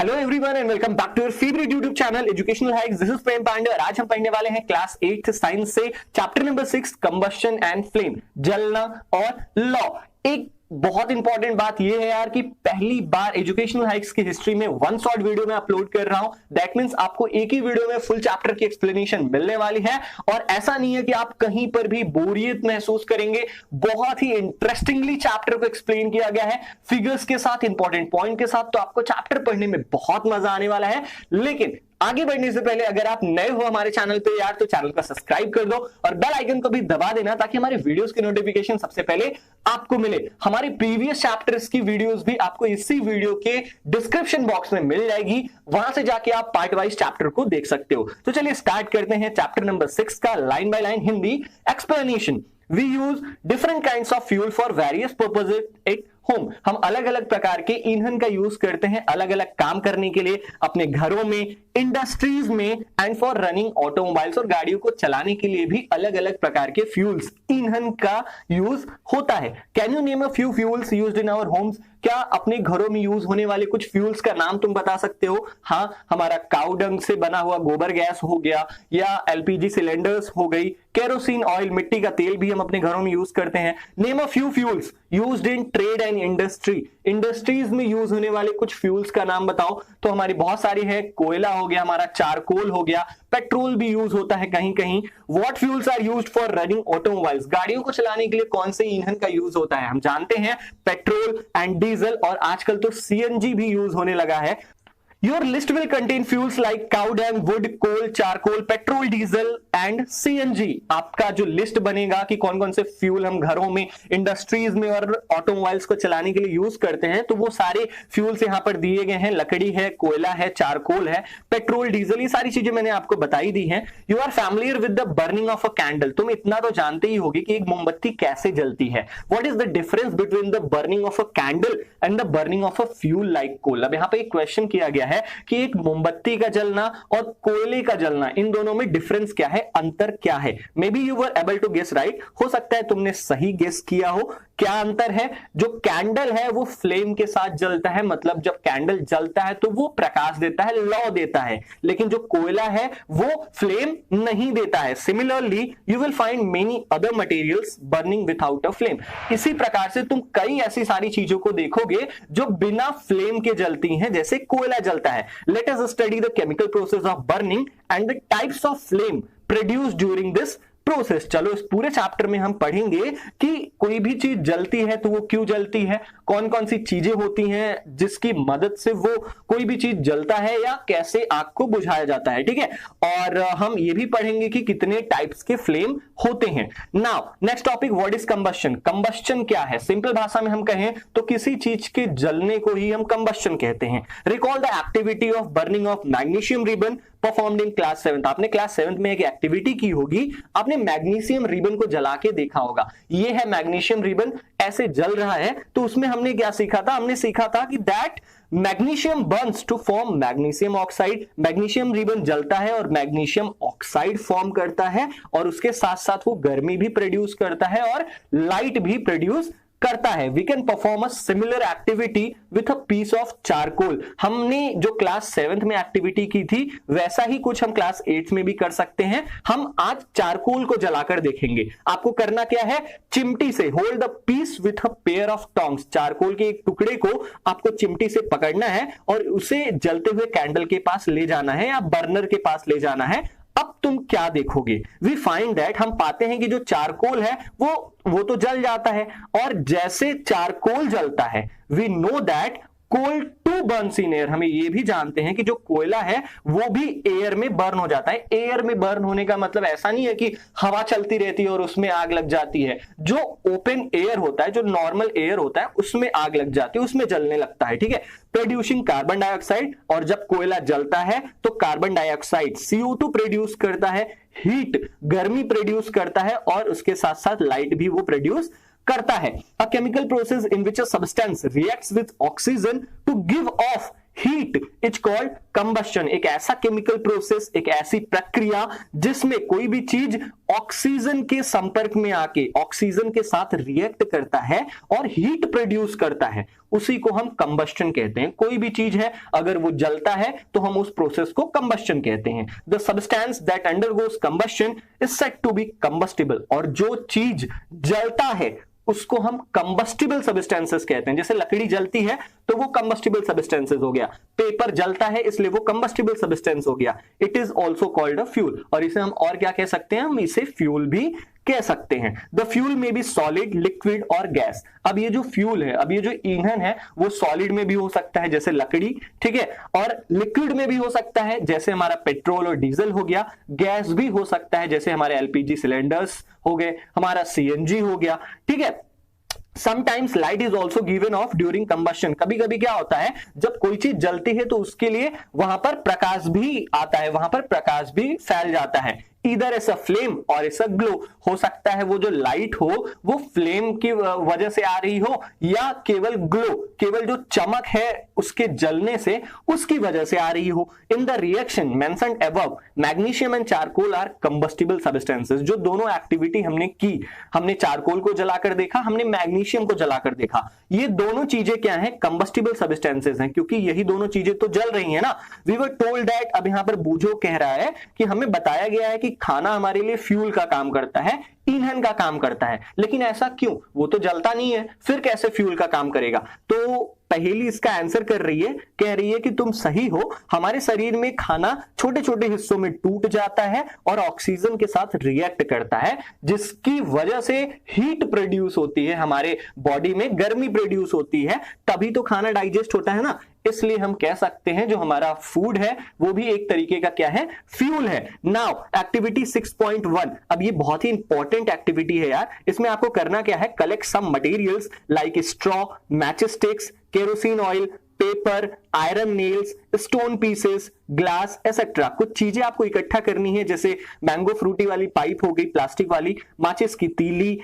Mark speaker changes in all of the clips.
Speaker 1: Hello everyone and welcome back to your favourite YouTube channel educational hacks. This is Prem Pandey और आज हम पढ़ने वाले हैं क्लास 8th साइंस से chapter number 6 combustion and flame, जलना और लॉ। एक बहुत इंपॉर्टेंट बात यह है यार कि पहली बार एजुकेशनल हाइक्स की हिस्ट्री में वन शॉट वीडियो में अपलोड कर रहा हूं। दैट मींस आपको एक ही वीडियो में फुल चैप्टर की एक्सप्लेनेशन मिलने वाली है और ऐसा नहीं है कि आप कहीं पर भी बोरियत महसूस करेंगे। बहुत ही इंटरेस्टिंगली चैप्टर को एक्सप्लेन किया गया है, फिगर्स के साथ, इंपॉर्टेंट पॉइंट के साथ, तो आपको चैप्टर पढ़ने में बहुत मजा आने वाला है। लेकिन आगे बढ़ने से पहले अगर आप नए हो हमारे चैनल पे यार, तो चैनल को सब्सक्राइब कर दो और बेल आइकन को भी दबा देना ताकि हमारे वीडियोस की नोटिफिकेशन सबसे पहले आपको मिले। हमारे प्रीवियस चैप्टर्स की वीडियोस भी आपको इसी वीडियो के डिस्क्रिप्शन बॉक्स में मिल जाएगी, वहां से जाके आप पार्ट वाइज चैप्टर को देख सकते हो। तो चलिए स्टार्ट करते हैं चैप्टर नंबर 6 का line by line Hindi explanation. We use different kinds of fuel for various purposes at home। हम अलग अलग प्रकार के ईंधन का यूज करते हैं अलग अलग काम करने के लिए, अपने घरों में, इंडस्ट्रीज में, एंड फॉर रनिंग ऑटोमोबाइल्स, और गाड़ियों को चलाने के लिए भी अलग अलग प्रकार के फ्यूल्स, ईंधन का यूज होता है। Can you name a few fuels used in our homes? क्या अपने घरों में यूज होने वाले कुछ फ्यूल्स का नाम तुम बता सकते हो? हाँ, हमारा काऊ डंग से बना हुआ गोबर गैस हो गया, या एलपीजी सिलेंडर्स हो गई, केरोसिन ऑयल, मिट्टी का तेल भी हम अपने घरों में यूज करते हैं। Name a few fuels used in trade and industry. Industries में यूज होने वाले कुछ फ्यूल्स का नाम बताओ। तो हमारी बहुत सारी है, कोयला हो गया, हमारा चारकोल हो गया, पेट्रोल भी यूज होता है कहीं कहीं। What fuels are used for running automobiles? गाड़ियों को चलाने के लिए कौन से ईंधन का यूज होता है? हम जानते हैं पेट्रोल एंड डीजल, और आजकल तो सीएनजी भी यूज होने लगा है। Your list will contain fuels like cow dung, wood, coal, charcoal, petrol, diesel and CNG। आपका जो लिस्ट बनेगा कि कौन कौन से फ्यूल हम घरों में, इंडस्ट्रीज में और ऑटोमोबाइल्स को चलाने के लिए यूज करते हैं, तो वो सारे फ्यूल्स यहाँ पर दिए गए हैं। लकड़ी है, कोयला है, चारकोल है, पेट्रोल, डीजल, ये सारी चीजें मैंने आपको बताई दी हैं। You are familiar with the burning of a candle. तुम इतना तो जानते ही होगी कि एक मोमबत्ती कैसे जलती है। What is the difference between the burning of a candle and the burning of a fuel like coal? अब यहाँ पे एक क्वेश्चन किया गया है कि एक मोमबत्ती का जलना और कोयले का जलना, इन दोनों में डिफरेंस क्या है, अंतर क्या है? Maybe you were able to guess right. हो सकता है तुमने सही गेस किया हो। क्या अंतर है? जो कैंडल है वो फ्लेम के साथ जलता है, मतलब जब कैंडल जलता है तो वो प्रकाश देता है, लौ देता है, लेकिन जो कोयला है वो फ्लेम नहीं देता है। Similarly you will find many other materials burning without a flame. इसी प्रकार से तुम कई ऐसी सारी चीजों को देखोगे जो बिना फ्लेम के जलती हैं, जैसे कोयला जलता है। Let us study the chemical process of burning and the types of flame produced during this process. चलो इस पूरे चैप्टर में हम पढ़ेंगे कि कोई भी चीज जलती है तो वो क्यों जलती है, कौन कौन सी चीजें होती हैं जिसकी मदद से वो कोई भी चीज जलता है, या कैसे आग को बुझाया जाता है। ठीक है, और हम ये भी पढ़ेंगे कि कितने टाइप्स के फ्लेम होते हैं। Now next topic, what is combustion? Combustion क्या है? सिंपल भाषा में हम कहें तो किसी चीज के जलने को ही हम कंबस्शन कहते हैं। Recall the activity of burning of magnesium ribbon performed in class 7। आपने क्लास 7 में एक एक्टिविटी की होगी, आपने मैग्नीशियम रिबन को जला के देखा होगा। ये है मैग्नीशियम रिबन, ऐसे जल रहा है, तो उसमें हमने क्या सीखा था? हमने सीखा था कि that magnesium burns to form magnesium oxide. Magnesium ribbon जलता है और मैग्नीशियम ऑक्साइड फॉर्म करता है, और उसके साथ साथ वो गर्मी भी प्रोड्यूस करता है और लाइट भी प्रोड्यूस करता है। We can perform a similar activity with a piece of charcoal. हमने जो क्लास 7th में एक्टिविटी की थी वैसा ही कुछ हम क्लास 8th में भी कर सकते हैं। हम आज चारकोल को जलाकर देखेंगे। आपको करना क्या है? चिमटी से hold the piece with a pair of tongs. Charcoal के एक टुकड़े को आपको चिमटी से पकड़ना है और उसे जलते हुए कैंडल के पास ले जाना है या बर्नर के पास ले जाना है। अब तुम क्या देखोगे? वी फाइंड दैट, हम पाते हैं कि जो चारकोल है वो तो जल जाता है, और जैसे चारकोल जलता है we know that coal too burns in air. हमें ये भी जानते हैं कि जो कोयला है वो भी एयर में बर्न हो जाता है। एयर में बर्न होने का मतलब ऐसा नहीं है कि हवा चलती रहती है और उसमें आग लग जाती है। जो ओपन एयर होता है, जो नॉर्मल एयर होता है, उसमें आग लग जाती है, उसमें जलने लगता है। ठीक है, प्रोड्यूसिंग कार्बन डाइऑक्साइड, और जब कोयला जलता है तो कार्बन डाइऑक्साइड CO2 प्रोड्यूस करता है, हीट, गर्मी प्रोड्यूस करता है, और उसके साथ साथ लाइट भी वो प्रोड्यूस करता है। A chemical process in which a substance reacts with oxygen to give off heat is called combustion. एक ऐसा केमिकल प्रोसेस, एक ऐसी प्रक्रिया जिसमें कोई भी चीज ऑक्सीजन के संपर्क में आके ऑक्सीजन के साथ रिएक्ट करता है और हीट प्रोड्यूस करता है, उसी को हम कंबस्शन कहते हैं। कोई भी चीज है अगर वो जलता है तो हम उस प्रोसेस को कंबस्शन कहते हैं। The substance that undergoes combustion is said to be combustible. और जो चीज जलता है उसको हम कंबस्टिबल सब्सटेंसेस कहते हैं। जैसे लकड़ी जलती है तो वो कंबस्टिबल सब्सटेंसेस हो गया, पेपर जलता है इसलिए वो कंबस्टिबल सब्सटेंस हो गया। It is also called a fuel. और इसे हम और क्या कह सकते हैं, हम इसे फ्यूल भी कह सकते हैं। द फ्यूल में बी सॉलिड, लिक्विड और गैस। अब ये जो फ्यूल है, अब ये जो ईंधन है वो सॉलिड में भी हो सकता है जैसे लकड़ी, ठीक है, और लिक्विड में भी हो सकता है जैसे हमारा पेट्रोल और डीजल हो गया, गैस भी हो सकता है जैसे हमारे एलपीजी सिलेंडर्स हो गए, हमारा सीएनजी हो गया, ठीक है। Sometimes light is also given off during combustion। कभी कभी क्या होता है जब कोई चीज जलती है तो उसके लिए वहां पर प्रकाश भी आता है, वहां पर प्रकाश भी फैल जाता है। इधर एस अ फ्लेम और एस अ ग्लो। हो सकता है वो जो लाइट हो वो फ्लेम की वजह से आ रही हो या केवल ग्लो, केवल जो चमक है उसके जलने से उसकी वजह से आ रही हो। In the reaction mentioned above, magnesium and charcoal are combustible substances. जो दोनों एक्टिविटी हमने की, हमने चारकोल को जलाकर देखा, हमने मैग्नीशियम को जलाकर देखा, ये दोनों चीजें क्या है, कंबस्टिबल सब्सटेंसेस हैं, क्योंकि यही दोनों चीजें तो जल रही है ना। वी वर टोल्ड दैट, अब यहां पर बूझो कह रहा है कि हमें बताया गया है कि खाना हमारे लिए फ्यूल का काम करता है, ईंधन का काम करता है, लेकिन ऐसा क्यों, वो तो जलता नहीं है, फिर कैसे फ्यूल का काम करेगा। तो पहेली इसका आंसर कर रही है, कह रही है कि तुम सही हो, हमारे शरीर में खाना छोटे छोटे हिस्सों में टूट जाता है और ऑक्सीजन के साथ रिएक्ट करता है, जिसकी वजह से हीट प्रोड्यूस होती है, हमारे बॉडी में गर्मी प्रोड्यूस होती है, तभी तो खाना डाइजेस्ट होता है ना। इसलिए हम कह सकते हैं जो हमारा फूड है वो भी एक तरीके का क्या है, फ्यूल है। नाउ एक्टिविटी 6.1, अब ये बहुत ही इंपॉर्टेंट एक्टिविटी है यार। इसमें आपको करना क्या है, collect some materials like straw, match sticks, kerosene oil, paper, iron nails, stone pieces, glass etcetera. कुछ चीजें आपको इकट्ठा करनी है, जैसे मैंगो फ्रूटी वाली पाइप हो गई प्लास्टिक वाली, माचिस की तीली,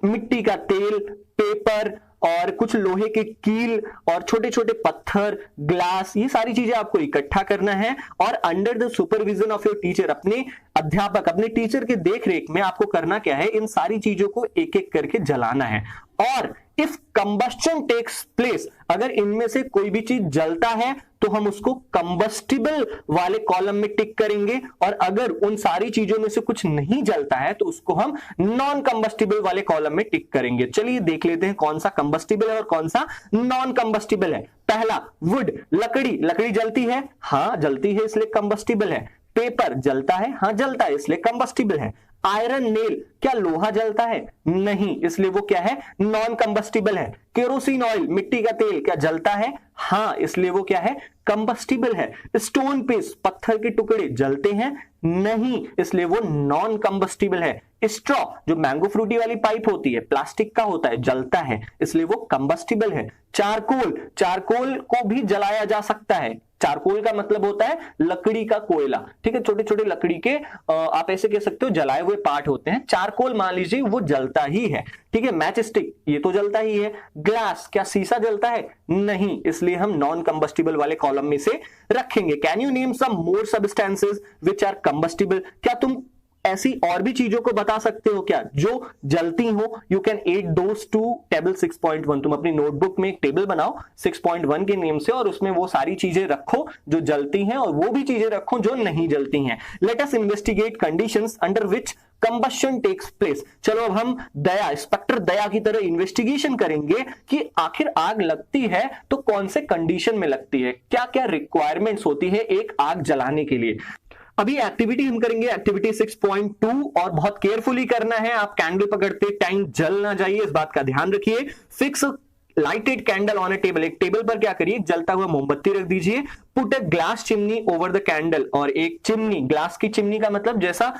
Speaker 1: मिट्टी का तेल, पेपर और कुछ लोहे के कील और छोटे छोटे पत्थर, ग्लास, ये सारी चीजें आपको इकट्ठा करना है। और under the supervision of your teacher, अपने अध्यापक, अपने टीचर के देख रेख में आपको करना क्या है, इन सारी चीजों को एक एक करके जलाना है। और इफ कंबस्शन टेक्स प्लेस, अगर इनमें से कोई भी चीज जलता है तो हम उसको कंबस्टिबल वाले कॉलम में टिक करेंगे, और अगर उन सारी चीजों में से कुछ नहीं जलता है तो उसको हम नॉन कंबस्टिबल वाले कॉलम में टिक करेंगे। चलिए देख लेते हैं कौन सा कंबस्टिबल है और कौन सा नॉन कंबस्टिबल है। पहला वुड, लकड़ी, लकड़ी जलती है, हाँ जलती है इसलिए कंबस्टिबल है। पेपर जलता है, हाँ जलता है इसलिए कंबस्टिबल है। आयरन नेल, क्या लोहा जलता है, नहीं, इसलिए वो क्या है, नॉन कंबस्टिबल है। केरोसिन ऑयल, मिट्टी का तेल, क्या जलता है, हाँ, इसलिए वो क्या है, कंबस्टिबल है। स्टोन पीस, पत्थर के टुकड़े जलते हैं, नहीं, इसलिए वो नॉन कंबस्टिबल है। स्ट्रॉ, जो मैंगो फ्रूटी वाली पाइप होती है, प्लास्टिक का होता है, जलता है, इसलिए वो कंबस्टिबल है। चारकोल, चारकोल को भी जलाया जा सकता है। चारकोल का मतलब होता है लकड़ी का कोयला, ठीक है, छोटे छोटे लकड़ी के आप ऐसे कह सकते हो जलाए हुए पार्ट होते हैं। चारकोल मान लीजिए वो जलता ही है, ठीक है। मैच स्टिक, ये तो जलता ही है। ग्लास, क्या शीशा जलता है, नहीं, इसलिए हम नॉन कंबस्टिबल वाले कॉलम में से रखेंगे। Can you name some more substances which are combustible, क्या तुम ऐसी और भी चीजों को बता सकते हो क्या जो जलती हो। You can add those to table 6.1। तुम अपनी नोटबुक में एक टेबल बनाओ 6.1 के नेम से और उसमें वो सारी चीजें रखो जो जलती हैं और वो भी चीजें रखो जो नहीं जलती हैं। Let us investigate conditions under which combustion takes place. चलो अब हम दया, इंस्पेक्टर दया की तरह इन्वेस्टिगेशन करेंगे कि आखिर आग लगती है तो कौन से कंडीशन में लगती है, क्या क्या रिक्वायरमेंट्स होती है एक आग जलाने के लिए। अभी एक्टिविटी हम करेंगे एक्टिविटी 6.2 और बहुत केयरफुली करना है। आप कैंडल पकड़ते टाइम जल ना जाइए, इस बात का ध्यान रखिए। Fix lighted candle on A table, एक टेबल पर क्या करिए, जलता हुआ मोमबत्ती रख दीजिए। Put a glass chimney over the candle, और एक चिमनी, ग्लास की चिमनी का मतलब जैसा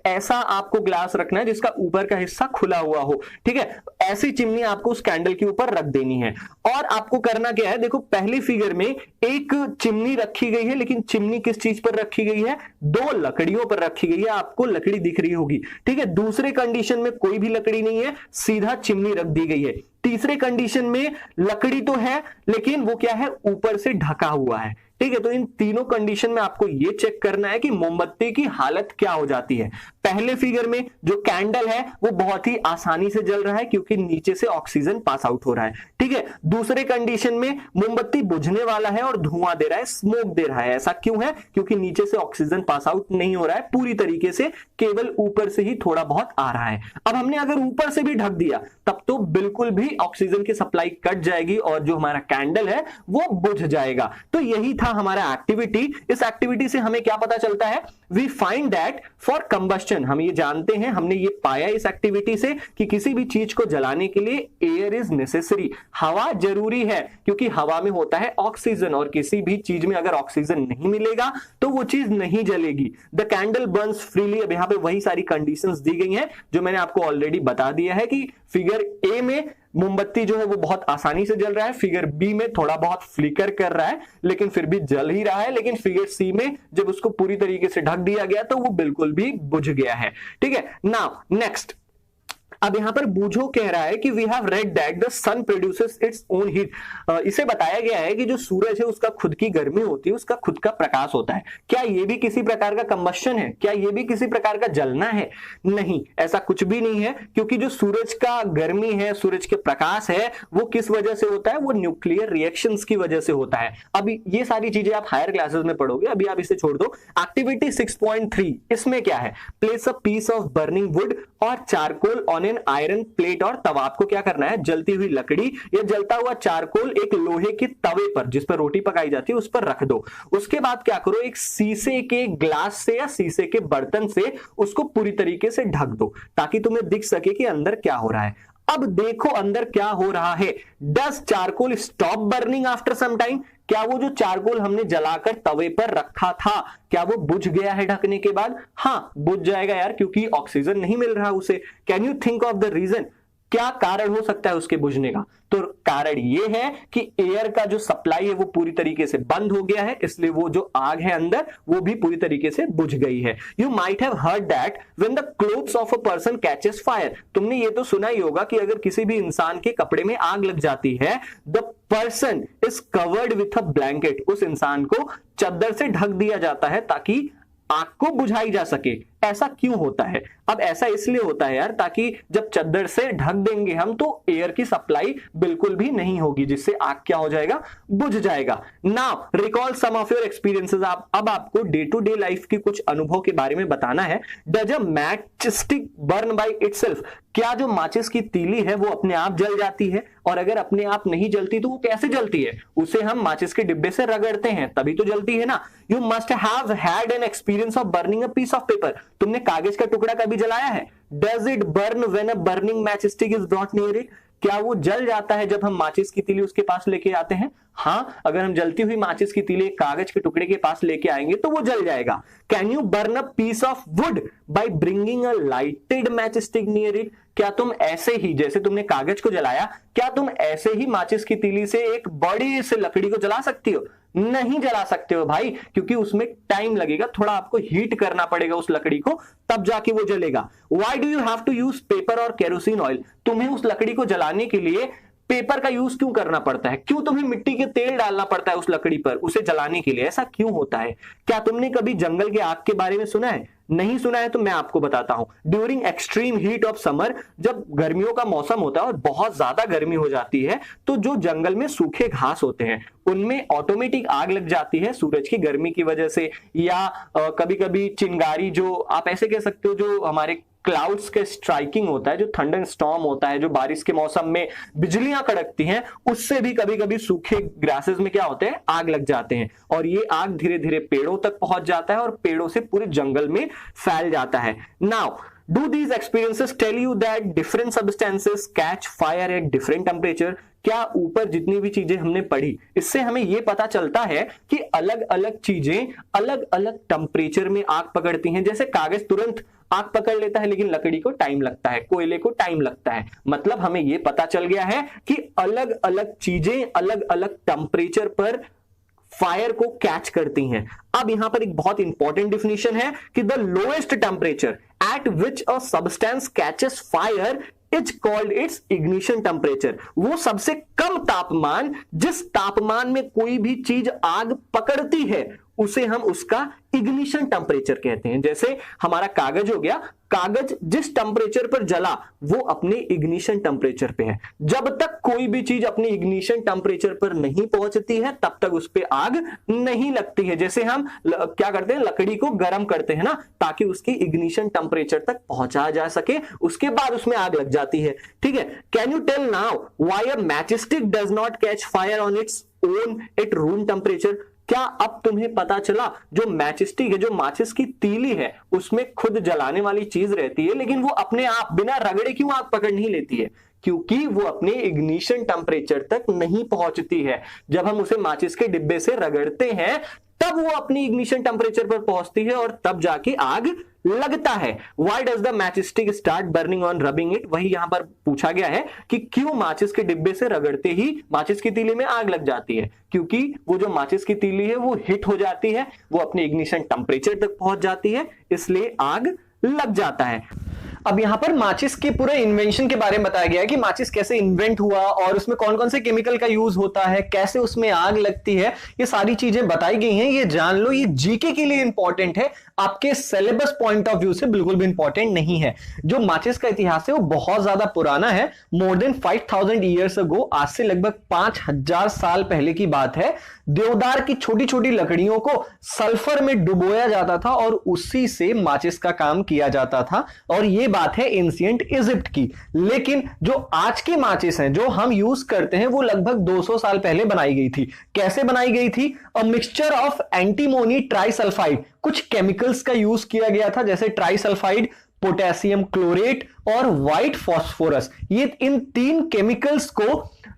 Speaker 1: ऐसा आपको ग्लास रखना है जिसका ऊपर का हिस्सा खुला हुआ हो, ठीक है, ऐसी चिमनी आपको उस कैंडल के ऊपर रख देनी है। और आपको करना क्या है, देखो पहली फिगर में एक चिमनी रखी गई है, लेकिन चिमनी किस चीज पर रखी गई है, दो लकड़ियों पर रखी गई है, आपको लकड़ी दिख रही होगी, ठीक है। दूसरे कंडीशन में कोई भी लकड़ी नहीं है, सीधा चिमनी रख दी गई है। तीसरे कंडीशन में लकड़ी तो है लेकिन वो क्या है, ऊपर से ढका हुआ है। ठीक है, तो इन तीनों कंडीशन में आपको ये चेक करना है कि मोमबत्ती की हालत क्या हो जाती है। पहले फिगर में जो कैंडल है वो बहुत ही आसानी से जल रहा है क्योंकि नीचे से ऑक्सीजन पास आउट हो रहा है। ठीक है, दूसरे कंडीशन में मोमबत्ती बुझने वाला है और धुआं दे रहा है, स्मोक दे रहा है। ऐसा क्यों है? क्योंकि नीचे से ऑक्सीजन पास आउट नहीं हो रहा है पूरी तरीके से, केवल ऊपर से ही थोड़ा बहुत आ रहा है। अब हमने अगर ऊपर से भी ढक दिया तब तो बिल्कुल भी ऑक्सीजन की सप्लाई कट जाएगी और जो हमारा कैंडल है वो बुझ जाएगा। तो यही था हमारा एक्टिविटी। इस एक्टिविटी से हमें क्या पता चलता है? We find that for combustion, हम ये जानते हैं, हमने ये पाया इस एक्टिविटी से कि किसी भी चीज को जलाने के लिए एयर इज नेसेसरी, हवा जरूरी है क्योंकि हवा में होता है ऑक्सीजन और किसी भी चीज में अगर ऑक्सीजन नहीं मिलेगा तो वो चीज नहीं जलेगी। The candle burns freely. अब यहां पे वही सारी कंडीशंस दी गई हैं जो मैंने आपको ऑलरेडी बता दिया है कि फिगर ए में मोमबत्ती जो है वो बहुत आसानी से जल रहा है, फिगर बी में थोड़ा बहुत फ्लिकर कर रहा है लेकिन फिर भी जल ही रहा है, लेकिन फिगर सी में जब उसको पूरी तरीके से ढक दिया गया तो वो बिल्कुल भी बुझ गया है। ठीक है, नाउ नेक्स्ट, अब यहां पर बूझो कह रहा है कि we have read that the sun produces its own heat. इसे बताया गया है कि जो सूरज है उसका खुद की गर्मी होती है, उसका खुद का प्रकाश होता है। क्या ये भी किसी प्रकार का कंबस्शन है? क्या ये भी किसी प्रकार का जलना है? नहीं, ऐसा कुछ भी नहीं है क्योंकि जो सूरज का गर्मी है, सूरज के प्रकाश है, वो किस वजह से होता है? वो न्यूक्लियर रिएक्शंस की वजह से होता है। अभी ये सारी चीजें आप हायर क्लासेस में पढ़ोगे, अभी आप इसे छोड़ दो। एक्टिविटी 6.3 इसमें क्या है? Place a piece of burning wood और charcoal on an iron plate और तवा। आपको क्या करना है? जलती हुई लकड़ी या जलता हुआ चारकोल एक लोहे के तवे पर, जिस पर रोटी पकाई जाती है, उस पर रख दो। उसके बाद क्या करो? एक शीशे के ग्लास से या शीशे के बर्तन से उसको पूरी तरीके से ढक दो ताकि तुम्हें दिख सके कि अंदर क्या हो रहा है। अब देखो अंदर क्या हो रहा है। Does charcoal stop burning after some time? क्या वो जो चारकोल हमने जलाकर तवे पर रखा था, क्या वो बुझ गया है ढकने के बाद? हाँ, बुझ जाएगा यार, क्योंकि ऑक्सीजन नहीं मिल रहा उसे। Can you think of the reason? क्या कारण हो सकता है उसके बुझने का? तो कारण ये है कि एयर का जो सप्लाई है वो पूरी तरीके से बंद हो गया है, इसलिए वो जो आग है अंदर वो भी पूरी तरीके से बुझ गई है। You might have heard that when the clothes of a person catches fire. तुमने ये तो सुना ही होगा कि अगर किसी भी इंसान के कपड़े में आग लग जाती है, the person is covered with a blanket, उस इंसान को चद्दर से ढक दिया जाता है ताकि आग को बुझाई जा सके। ऐसा क्यों होता है? अब ऐसा इसलिए होता है यार ताकि जब चद्दर से ढक देंगे हम तो एयर की सप्लाई बिल्कुल भी नहीं होगी, जिससे आग क्या हो जाएगा? बुझ जाएगा। Now recall some of your experiences. अब आपको डे टू डे लाइफ के कुछ अनुभव के बारे में बताना है। Does a match stick burn by itself? क्या जो माचिस की तीली है वो अपने आप जल जाती है? और अगर अपने आप नहीं जलती तो वो कैसे जलती है? उसे हम माचिस के डिब्बे से रगड़ते हैं तभी तो जलती है ना। You must have had an experience of burning a piece of paper. तुमने कागज का टुकड़ा कभी जलाया है? Does it burn when a burning match stick is brought near it? क्या वो जल जाता है जब हम माचिस की तीली उसके पास लेके आते हैं? हाँ, अगर हम जलती हुई माचिस की तीली कागज के टुकड़े के पास लेके आएंगे तो वो जल जाएगा। Can you burn a piece of wood by bringing a lighted match stick near it? क्या तुम ऐसे ही, जैसे तुमने कागज को जलाया, क्या तुम ऐसे ही माचिस की तीली से एक बड़ी से लकड़ी को जला सकती हो? नहीं जला सकते हो भाई, क्योंकि उसमें टाइम लगेगा, थोड़ा आपको हीट करना पड़ेगा उस लकड़ी को, तब जाके वो जलेगा। Why do you have to use paper और केरोसिन ऑयल? तुम्हें उस लकड़ी को जलाने के लिए पेपर का यूज क्यों करना पड़ता है? क्यों तुम्हें मिट्टी के तेल डालना पड़ता है उस लकड़ी पर उसे जलाने के लिए? ऐसा क्यों होता है? क्या तुमने कभी जंगल के आग के बारे में सुना है? नहीं सुना है तो मैं आपको बताता हूं। During extreme heat of summer, जब गर्मियों का मौसम होता है और बहुत ज्यादा गर्मी हो जाती है तो जो जंगल में सूखे घास होते हैं उनमें ऑटोमेटिक आग लग जाती है सूरज की गर्मी की वजह से, या कभी कभी चिंगारी, जो आप ऐसे कह सकते हो, जो हमारे क्लाउड्स के स्ट्राइकिंग होता है, जो थंडर स्टॉर्म होता है, जो बारिश के मौसम में बिजलियां कड़कती हैं, उससे भी कभी कभी सूखे ग्रासेस में क्या होते हैं? आग लग जाते हैं। और ये आग धीरे धीरे पेड़ों तक पहुंच जाता है और पेड़ों से पूरे जंगल में फैल जाता है। Now do these experiences tell you that different substances catch fire at different temperature? क्या ऊपर जितनी भी चीजें हमने पढ़ी इससे हमें यह पता चलता है कि अलग अलग चीजें अलग अलग टेम्परेचर में आग पकड़ती हैं? जैसे कागज तुरंत आग पकड़ लेता है लेकिन लकड़ी को टाइम लगता है, कोयले को टाइम लगता है। मतलब हमें यह पता चल गया है कि अलग अलग चीजें अलग अलग टेम्परेचर पर फायर को कैच करती हैं। अब यहां पर एक बहुत इंपॉर्टेंट डिफिनेशन है कि the lowest temperature at which a substance catches fire is called its ignition temperature. वो सबसे कम तापमान, जिस तापमान में कोई भी चीज आग पकड़ती है, उसे हम उसका इग्निशन टेम्परेचर कहते हैं। जैसे हमारा कागज हो गया, कागज जिस टेम्परेचर पर जला वो अपने इग्निशन टेम्परेचर पे है। जब तक कोई भी चीज अपने इग्निशन टेम्परेचर पर नहीं पहुंचती है तब तक उस पे आग नहीं लगती है। जैसे हम क्या करते हैं, लकड़ी को गर्म करते हैं ना, ताकि उसकी इग्निशन टेम्परेचर तक पहुंचाया जा सके, उसके बाद उसमें आग लग जाती है। ठीक है, can you tell now why a matchstick does not catch fire on its own at room temperature? क्या अब तुम्हें पता चला, जो मैचस्टिक है, जो माचिस की तीली है, उसमें खुद जलाने वाली चीज रहती है, लेकिन वो अपने आप बिना रगड़े क्यों आग पकड़ नहीं लेती है? क्योंकि वो अपने इग्निशन टेम्परेचर तक नहीं पहुंचती है। जब हम उसे माचिस के डिब्बे से रगड़ते हैं तब वो अपनी इग्निशन टेम्परेचर पर पहुंचती है और तब जाके आग लगता है। Why does the matchstick start burning on rubbing it? वही यहां पर पूछा गया है कि क्यों माचिस के डिब्बे से रगड़ते ही माचिस की तीली में आग लग जाती है? क्योंकि वो जो माचिस की तीली है वो हिट हो जाती है, वो अपने इग्निशन टेम्परेचर तक पहुंच जाती है, इसलिए आग लग जाता है। अब यहां पर माचिस के पूरे इन्वेंशन के बारे में बताया गया है कि माचिस कैसे इन्वेंट हुआ और उसमें कौन कौन से केमिकल का यूज होता है, कैसे उसमें आग लगती है, ये सारी चीजें बताई गई हैं। ये जान लो, ये जीके के लिए इंपॉर्टेंट है, आपके सिलेबस पॉइंट ऑफ व्यू से बिल्कुल भी इंपॉर्टेंट नहीं है। जो माचिस का इतिहास है वो बहुत ज्यादा पुराना है, मोर देन 5000 ईयर्स अगो, आज से लगभग 5000 साल पहले की बात है। देवदार की छोटी छोटी लकड़ियों को सल्फर में डुबोया जाता था और उसी से माचिस का काम किया जाता था, और ये बात है एंशिएंट इजिप्ट की। लेकिन जो आज की माचिस हैं, जो हम यूज करते हैं, वो लगभग 200 साल पहले बनाई गई थी। कैसे बनाई गई थी? A mixture of antimony trisulphide, कुछ केमिकल्स का यूज किया गया था, जैसे ट्राइसल्फाइड, पोटेशियम क्लोरेट और व्हाइट फास्फोरस। ये इन 3 केमिकल्स को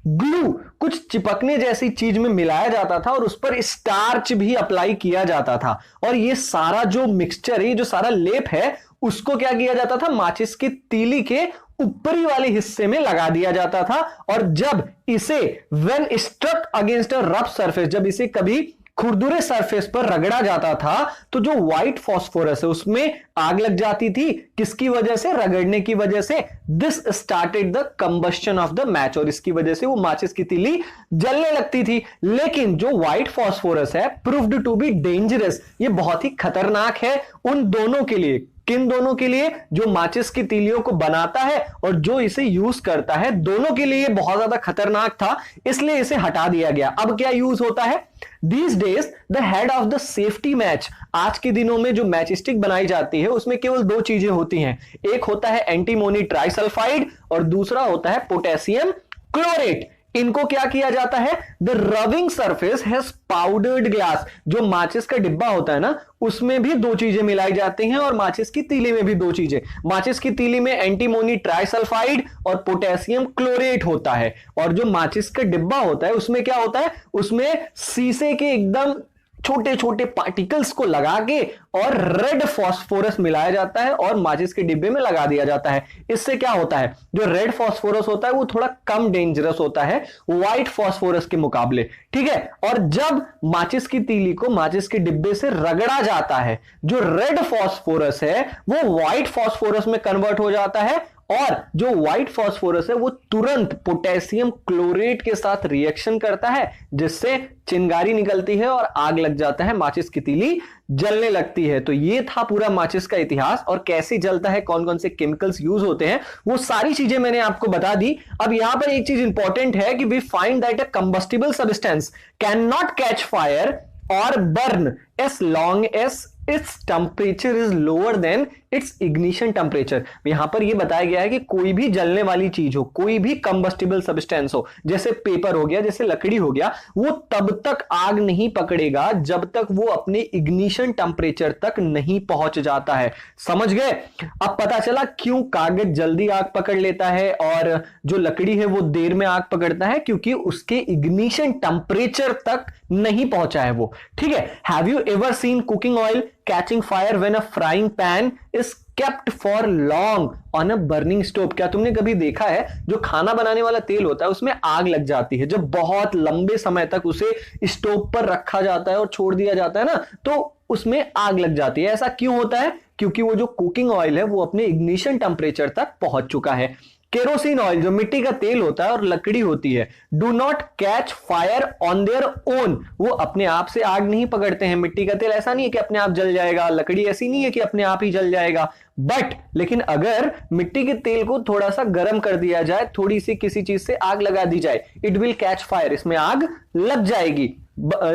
Speaker 1: ग्लू, कुछ चिपकने जैसी चीज में मिलाया जाता था और उस पर स्टार्च भी अप्लाई किया जाता था। और ये सारा जो मिक्सचर है, जो सारा लेप है, उसको क्या किया जाता था? माचिस की तीली के ऊपरी वाले हिस्से में लगा दिया जाता था। और जब इसे when struck against a rough surface, जब इसे कभी खुरदुरे सरफेस पर रगड़ा जाता था, तो जो व्हाइट फास्फोरस है उसमें आग लग जाती थी। किसकी वजह से? रगड़ने की वजह से। This started the combustion of the match, और इसकी वजह से वो माचिस की तीली जलने लगती थी। लेकिन जो व्हाइट फास्फोरस है, प्रूव्ड टू बी डेंजरस, ये बहुत ही खतरनाक है उन दोनों के लिए। किन दोनों के लिए? जो माचिस की तीलियों को बनाता है और जो इसे यूज करता है, दोनों के लिए बहुत ज्यादा खतरनाक था, इसलिए इसे हटा दिया गया। अब क्या यूज होता है? These days, the head of the safety match, आज के दिनों में जो मैच स्टिक बनाई जाती है उसमें केवल 2 चीजें होती हैं। एक होता है एंटीमोनी ट्राइसल्फाइड और दूसरा होता है पोटेशियम क्लोरेट। इनको क्या किया जाता है? The rubbing surface has powdered glass, जो माचिस का डिब्बा होता है ना, उसमें भी 2 चीजें मिलाई जाती हैं और माचिस की तीली में भी 2 चीजें। माचिस की तीली में एंटीमोनी ट्राइसल्फाइड और पोटेशियम क्लोरेट होता है, और जो माचिस का डिब्बा होता है उसमें क्या होता है? उसमें शीशे के एकदम छोटे छोटे पार्टिकल्स को लगा के और रेड फास्फोरस मिलाया जाता है और माचिस के डिब्बे में लगा दिया जाता है। इससे क्या होता है? जो रेड फास्फोरस होता है वो थोड़ा कम डेंजरस होता है व्हाइट फास्फोरस के मुकाबले। ठीक है, और जब माचिस की तीली को माचिस के डिब्बे से रगड़ा जाता है, जो रेड फास्फोरस है वो व्हाइट फास्फोरस में कन्वर्ट हो जाता है, और जो व्हाइट फास्फोरस है वो तुरंत पोटेशियम क्लोरेट के साथ रिएक्शन करता है, जिससे चिंगारी निकलती है और आग लग जाता है, माचिस की तीली जलने लगती है। तो ये था पूरा माचिस का इतिहास, और कैसे जलता है, कौन कौन से केमिकल्स यूज होते हैं, वो सारी चीजें मैंने आपको बता दी। अब यहां पर एक चीज इंपॉर्टेंट है कि we find that a combustible substance can not catch fire और burn as long as its temperature is lower than its ignition temperature। यहां पर यह बताया गया है कि कोई भी जलने वाली चीज हो, कोई भी कंबस्टिबल सब्सटेंस हो, जैसे पेपर हो गया, जैसे लकड़ी हो गया, वो तब तक आग नहीं पकड़ेगा जब तक वो अपने इग्निशन टेम्परेचर तक नहीं पहुंच जाता है। समझ गए? अब पता चला क्यों कागज जल्दी आग पकड़ लेता है और जो लकड़ी है वो देर में आग पकड़ता है, क्योंकि उसके इग्निशन टेम्परेचर तक नहीं पहुंचा है वो। ठीक है, have you ever seen cooking oil catching fire when a frying pan is kept for long on a burning stove? क्या तुमने कभी देखा है जो खाना बनाने वाला तेल होता है उसमें आग लग जाती है, जब बहुत लंबे समय तक उसे स्टोव पर रखा जाता है और छोड़ दिया जाता है ना, तो उसमें आग लग जाती है। ऐसा क्यों होता है? क्योंकि वो जो कुकिंग ऑयल है वो अपने इग्निशन टेम्परेचर तक पहुंच चुका है। केरोसिन ऑयल जो मिट्टी का तेल होता है और लकड़ी होती है, do not catch fire on their own, वो अपने आप से आग नहीं पकड़ते हैं। मिट्टी का तेल ऐसा नहीं है कि अपने आप जल जाएगा, लकड़ी ऐसी नहीं है कि अपने आप ही जल जाएगा। बट लेकिन अगर मिट्टी के तेल को थोड़ा सा गर्म कर दिया जाए, थोड़ी सी किसी चीज से आग लगा दी जाए, इट विल कैच फायर, इसमें आग लग जाएगी।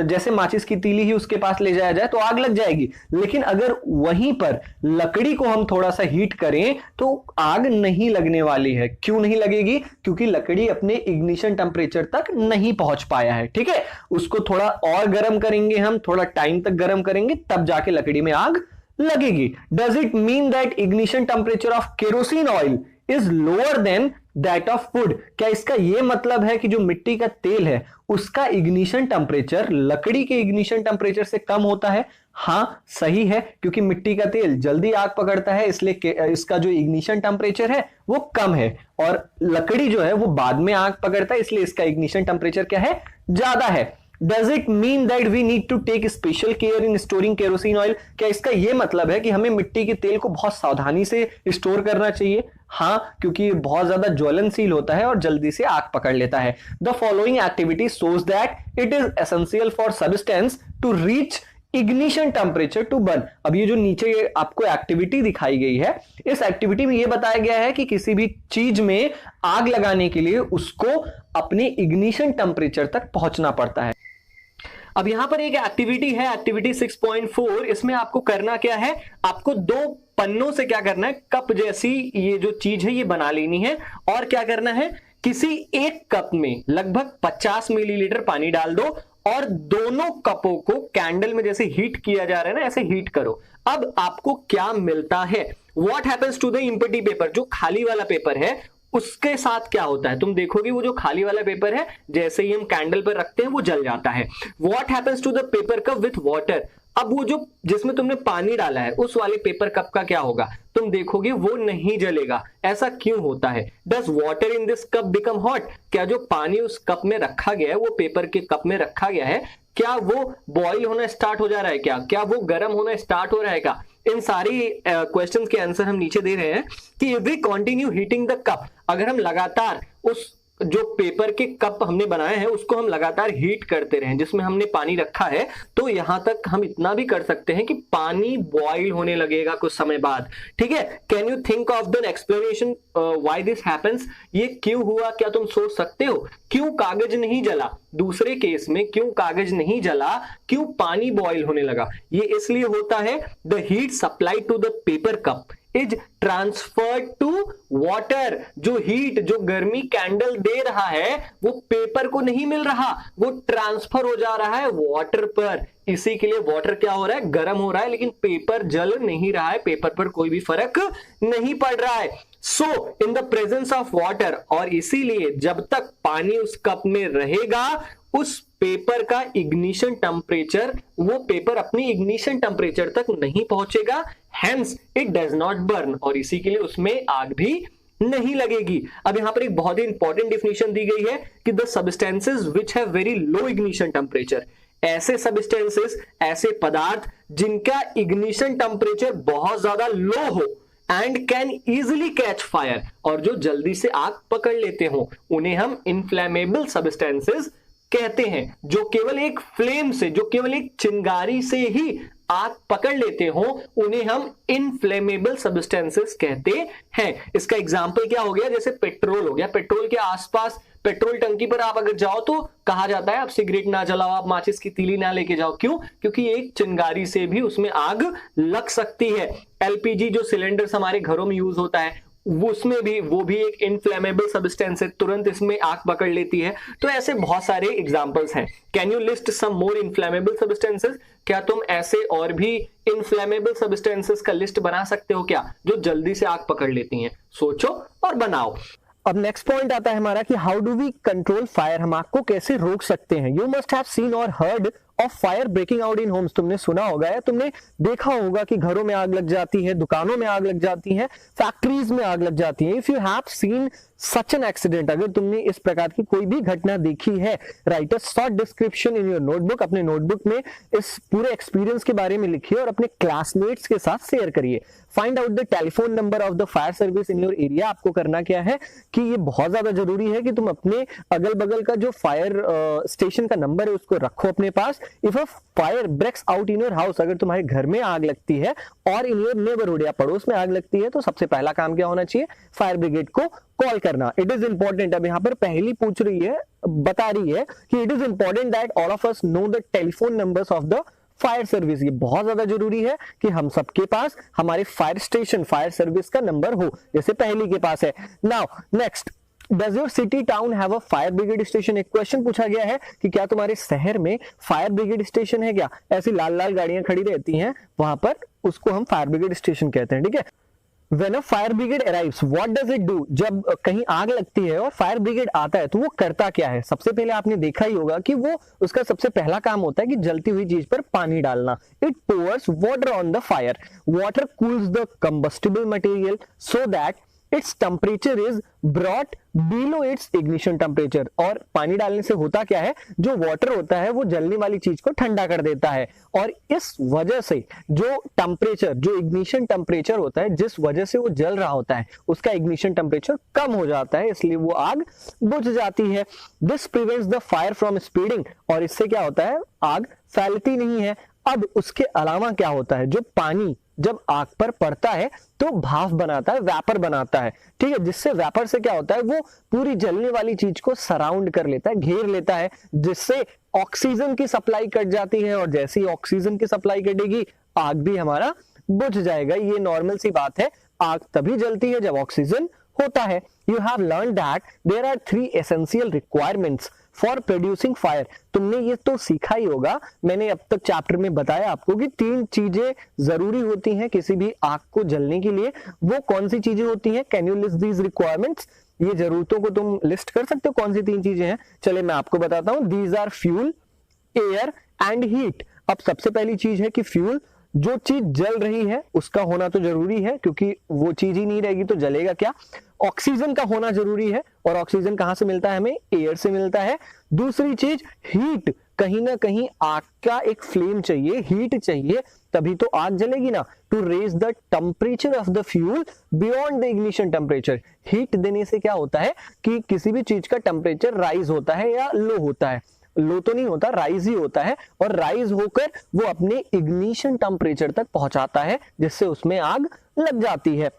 Speaker 1: जैसे माचिस की तीली ही उसके पास ले जाया जाए तो आग लग जाएगी। लेकिन अगर वहीं पर लकड़ी को हम थोड़ा सा हीट करें तो आग नहीं लगने वाली है। क्यों नहीं लगेगी? क्योंकि लकड़ी अपने इग्निशन टेम्परेचर तक नहीं पहुंच पाया है। ठीक है, उसको थोड़ा और गर्म करेंगे, हम थोड़ा टाइम तक गर्म करेंगे, तब जाके लकड़ी में आग लगेगी। Does it mean that ignition temperature of kerosene oil is lower than that of would? क्या इसका यह मतलब है कि जो मिट्टी का तेल है उसका इग्निशन टेम्परेचर लकड़ी के इग्निशन टेम्परेचर से कम होता है? हां, सही है, क्योंकि मिट्टी का तेल जल्दी आग पकड़ता है, इसलिए इसका जो इग्निशन टेम्परेचर है वो कम है, और लकड़ी जो है वो बाद में आग पकड़ता है, इसलिए इसका इग्निशन टेम्परेचर क्या है? ज्यादा है। Does it mean that we need to take special care in storing kerosene oil? क्या इसका यह मतलब है कि हमें मिट्टी के तेल को बहुत सावधानी से स्टोर करना चाहिए? हाँ, क्योंकि बहुत ज्यादा ज्वलनशील होता है और जल्दी से आग पकड़ लेता है। The following activity shows that it is essential for substance to reach ignition temperature to burn. अब ये जो नीचे आपको एक्टिविटी दिखाई गई है, इस एक्टिविटी में ये बताया गया है कि किसी भी चीज में आग लगाने के लिए उसको अपने इग्निशन टेम्परेचर तक पहुंचना पड़ता है। अब यहां पर एक एक्टिविटी है, एक्टिविटी 6.4। इसमें आपको करना क्या है? आपको 2 पन्नों से क्या करना है, कप जैसी ये जो चीज है ये बना लेनी है, और क्या करना है, किसी एक कप में लगभग 50 मिलीलीटर पानी डाल दो और दोनों कपों को कैंडल में जैसे हीट किया जा रहा है ना, ऐसे हीट करो। अब आपको क्या मिलता है? What happens to the empty paper? जो खाली वाला पेपर है उसके साथ क्या होता है? तुम देखोगे वो जो खाली वाला पेपर है जैसे ही हम कैंडल पर रखते हैं वो जल जाता है। What happens to the paper cup with water? अब वो जो जिसमें तुमने पानी डाला है उस वाले पेपर कप का क्या होगा? तुम देखोगे वो नहीं जलेगा। ऐसा क्यों होता है? Does water in this cup become hot? क्या जो पानी उस कप में रखा गया है, वो पेपर के कप में रखा गया है, क्या वो बॉईल होना स्टार्ट हो जा रहा है? क्या वो गर्म होना स्टार्ट हो रहा है? क्या? इन सारी क्वेश्चंस के आंसर हम नीचे दे रहे हैं कि if we continue heating the cup, अगर हम लगातार उस जो पेपर के कप हमने बनाए हैं उसको हम लगातार हीट करते रहें जिसमें हमने पानी रखा है, तो यहां तक हम इतना भी कर सकते हैं कि पानी बॉईल होने लगेगा कुछ समय बाद। ठीक है, can you think of the explanation why this happens? ये क्यों हुआ? क्या तुम सोच सकते हो क्यों कागज नहीं जला? दूसरे केस में क्यों कागज नहीं जला, क्यों पानी बॉईल होने लगा? ये इसलिए होता है the heat supply to the paper cup is transferred to water. जो हीट, जो गर्मी कैंडल दे रहा है वो पेपर को नहीं मिल रहा, वो ट्रांसफर हो जा रहा है वाटर पर। इसी के लिए वाटर क्या हो रहा है? गर्म हो रहा है, लेकिन पेपर जल नहीं रहा है, पेपर पर कोई भी फर्क नहीं पड़ रहा है। So in the presence of water, और इसीलिए जब तक पानी उस कप में रहेगा उस पेपर का इग्निशन टेम्परेचर, वो पेपर अपनी इग्निशन टेम्परेचर तक नहीं पहुंचेगा, hence it does not burn, और इसी के लिए उसमें आग भी नहीं लगेगी। अब यहां पर एक बहुत ही इंपॉर्टेंट डिफिनेशन दी गई है कि the substances which have very low ignition temperature, ऐसे सब्सटेंसेस, ऐसे पदार्थ जिनका इग्निशन टेम्परेचर बहुत ज्यादा लो हो and can easily catch fire, और जो जल्दी से आग पकड़ लेते हो, उन्हें हम इनफ्लेमेबल सब्सटेंसेस कहते हैं। जो केवल एक फ्लेम से, जो केवल एक चिंगारी से ही आग पकड़ लेते हो, उन्हें हम इनफ्लेमेबल सब्सटेंसेस कहते हैं। इसका एग्जांपल क्या हो गया? जैसे पेट्रोल हो गया। पेट्रोल के आसपास, पेट्रोल टंकी पर आप अगर जाओ तो कहा जाता है आप सिगरेट ना जलाओ, आप माचिस की तीली ना लेके जाओ। क्यों? क्योंकि एक चिंगारी से भी उसमें आग लग सकती है। एलपीजी जो सिलेंडर्स हमारे घरों में यूज होता है उसमें भी, वो भी एक इनफ्लेमेबल सब्सटेंस है, तुरंत इसमें आग पकड़ लेती है। तो ऐसे बहुत सारे एग्जांपल्स हैं। Can you list some more inflammable substances? क्या तुम ऐसे और भी इनफ्लेमेबल सब्सटेंसेस का लिस्ट बना सकते हो क्या, जो जल्दी से आग पकड़ लेती हैं? सोचो और बनाओ। अब नेक्स्ट पॉइंट आता है हमारा कि how do we control fire? हम आग को कैसे रोक सकते हैं? यू मस्ट हैव सीन और heard of fire breaking out in homes. तुमने सुना होगा या तुमने देखा होगा कि घरों में आग लग जाती है, दुकानों में आग लग जाती है, फैक्ट्रीज में आग लग जाती है। If you have seen such an accident, अगर तुमने इस प्रकार की कोई भी घटना देखी है, right a short description in your notebook. अपने नोटबुक में इस पूरे एक्सपीरियंस के बारे में लिखिए और अपने क्लासमेट्स के साथ शेयर करिए। Find out the telephone number of the fire service in your area. आपको करना क्या है कि ये बहुत ज्यादा जरूरी है कि तुम अपने अगल बगल का जो फायर स्टेशन का नंबर है उसको रखो अपने पास। If a fire breaks out in your house, अगर तुम्हारे घर में आग लगती है और इन योर नेबरहुड या पड़ोस में आग लगती है, तो सबसे पहला काम क्या होना चाहिए? फायर ब्रिगेड को कॉल करना। इट इज इंपॉर्टेंट, अब यहाँ पर पहली पूछ रही है, बता रही है कि it is important that all of us know the telephone numbers of the fire service. ये बहुत ज्यादा जरूरी है कि हम सबके पास हमारे फायर स्टेशन, फायर सर्विस का नंबर हो, जैसे पहली के पास है। Now next, does your city town have a fire brigade station? एक क्वेश्चन पूछा गया है कि क्या तुम्हारे शहर में फायर ब्रिगेड स्टेशन है क्या? ऐसी लाल लाल गाड़ियां खड़ी रहती हैं वहां पर, उसको हम फायर ब्रिगेड स्टेशन कहते हैं, ठीक है। When a fire brigade arrives, what does it do? जब कहीं आग लगती है और फायर ब्रिगेड आता है तो वो करता क्या है? सबसे पहले आपने देखा ही होगा कि वो उसका सबसे पहला काम होता है कि जलती हुई चीज पर पानी डालना। It pours water on the fire. Water cools the combustible material so that its temperature is brought below its ignition temperature। और पानी डालने से होता क्या है? जो वाटर होता है वो जलने वाली चीज को ठंडा कर देता है, और इस वजह से जो टेम्परेचर, जो इग्निशन टेम्परेचर होता है, जिस वजह से वो जल रहा होता है, उसका इग्निशन टेम्परेचर कम हो जाता है, इसलिए वो आग बुझ जाती है। This prevents the fire from spreading, और इससे क्या होता है? आग फैलती नहीं है। अब उसके अलावा क्या होता है? जो पानी जब आग पर पड़ता है तो भाप बनाता है, वैपर बनाता है, ठीक है, जिससे वैपर से क्या होता है? वो पूरी जलने वाली चीज को सराउंड कर लेता है, घेर लेता है, जिससे ऑक्सीजन की सप्लाई कट जाती है, और जैसे ही ऑक्सीजन की सप्लाई कटेगी आग भी हमारा बुझ जाएगा। ये नॉर्मल सी बात है, आग तभी जलती है जब ऑक्सीजन होता है। You have learn that there are 3 essential requirements for producing fire. तुमने ये तो सीखा ही होगा, मैंने अब तक चैप्टर में बताया आपको कि 3 चीजें जरूरी होती हैं किसी भी आग को जलने के लिए। वो कौन सी चीजें होती हैं? Can you list these requirements? ये जरूरतों को तुम लिस्ट कर सकते हो, कौन सी 3 चीजें हैं? चले मैं आपको बताता हूं। These are fuel, air and heat. अब सबसे पहली चीज है कि फ्यूल, जो चीज जल रही है उसका होना तो जरूरी है, क्योंकि वो चीज ही नहीं रहेगी तो जलेगा क्या। ऑक्सीजन का होना जरूरी है, और ऑक्सीजन कहां से मिलता है? हमें एयर से मिलता है। दूसरी चीज हीट, कहीं ना कहीं आग का एक फ्लेम चाहिए, हीट चाहिए, तभी तो आग जलेगी ना। To raise the temperature of the fuel beyond the ignition temperature. Heat देने से क्या होता है कि किसी भी चीज का टेम्परेचर राइज होता है या लो होता है। लो तो नहीं होता, राइज ही होता है, और राइज होकर वो अपने इग्निशन टेम्परेचर तक पहुंचाता है, जिससे उसमें आग लग जाती है।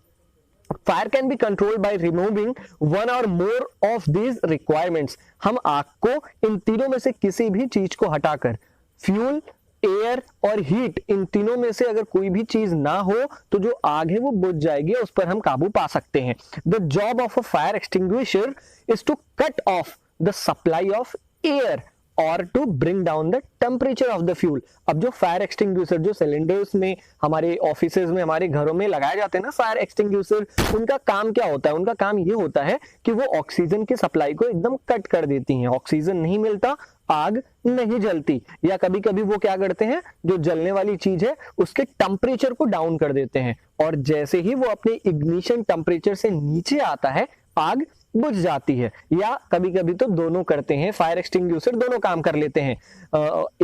Speaker 1: Fire can be controlled by removing 1 or more of these requirements. हम आग को इन तीनों में से किसी भी चीज को हटाकर, फ्यूल, एयर और हीट, इन तीनों में से अगर कोई भी चीज ना हो तो जो आग है वो बुझ जाएगी, उस पर हम काबू पा सकते हैं। The job of a fire extinguisher is to cut off the supply of air और to bring down the temperature of the fuel. अब जो फायर एक्सटिंग्विशर, जो सिलेंडर्स में, हमारे ऑफिसेज में, हमारे घरों में लगाए जाते हैं ना फायर एक्सटिंग्विशर, उनका काम क्या होता है? उनका काम ये होता है कि वो ऑक्सीजन की सप्लाई को एकदम कट कर देती हैं। ऑक्सीजन नहीं मिलता, आग नहीं जलती। या कभी कभी वो क्या करते हैं, जो जलने वाली चीज है उसके टेम्परेचर को डाउन कर देते हैं, और जैसे ही वो अपने इग्निशन टेम्परेचर से नीचे आता है आग बुझ जाती है। या कभी कभी तो दोनों करते हैं, फायर एक्सटिंग्विशर दोनों काम कर लेते हैं,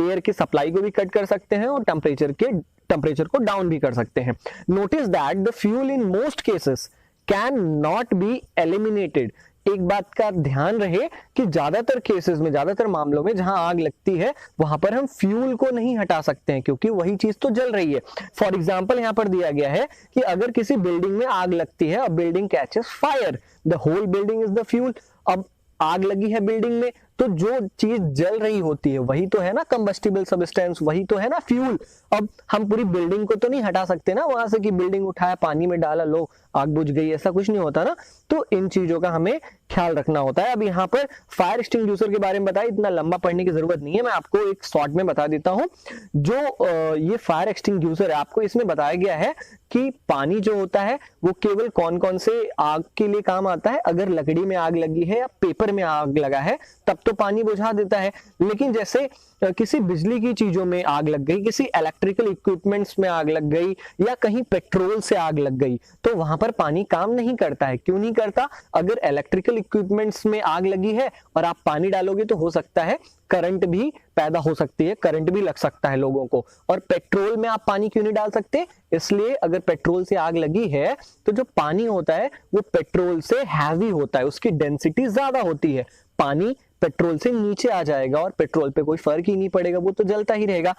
Speaker 1: एयर की सप्लाई को भी कट कर सकते हैं और टेम्परेचर को डाउन भी कर सकते हैं। Notice that the fuel in most cases can not be eliminated. एक बात का ध्यान रहे कि ज्यादातर केसेस में, ज्यादातर मामलों में जहां आग लगती है वहां पर हम फ्यूल को नहीं हटा सकते हैं, क्योंकि वही चीज तो जल रही है। फॉर एग्जांपल यहाँ पर दिया गया है कि अगर किसी बिल्डिंग में आग लगती है और building catches fire, the whole building is the fuel. अब आग लगी है बिल्डिंग में, तो जो चीज जल रही होती है वही तो है ना कंबस्टिबल सब्सटेंस, वही तो है ना फ्यूल। अब हम पूरी बिल्डिंग को तो नहीं हटा सकते ना वहां से, कि बिल्डिंग उठाया, पानी में डाला, लो आग बुझ गई, ऐसा कुछ नहीं होता ना। तो इन चीजों का हमें ख्याल रखना होता है। अब यहाँ पर फायर एक्सटिंग्विशर के बारे में बताया, इतना लंबा पढ़ने की जरूरत नहीं है, मैं आपको एक शॉर्ट में बता देता हूँ। जो ये फायर एक्सटिंग्विशर है, आपको इसमें बताया गया है कि पानी जो होता है वो केवल कौन कौन से आग के लिए काम आता है। अगर लकड़ी में आग लगी है या पेपर में आग लगा है तब
Speaker 2: तो पानी बुझा देता है, लेकिन जैसे किसी बिजली की चीजों में आग लग गई, किसी इलेक्ट्रिकल इक्विपमेंट्स में आग लग गई, या कहीं पेट्रोल से आग लग गई, तो वहां पर पानी काम नहीं करता है। क्यों नहीं करता? अगर इलेक्ट्रिकल इक्विपमेंट्स में आग लगी है और आप पानी डालोगे तो हो सकता है करंट भी पैदा हो सकती है, करंट भी लग सकता है लोगों को। और पेट्रोल में आप पानी क्यों नहीं डाल सकते? इसलिए अगर पेट्रोल से आग लगी है तो जो पानी होता है वो पेट्रोल से हैवी होता है, उसकी डेंसिटी ज्यादा होती है, पानी पेट्रोल से नीचे आ जाएगा और पेट्रोल पे कोई फर्क ही नहीं पड़ेगा, वो तो जलता ही रहेगा।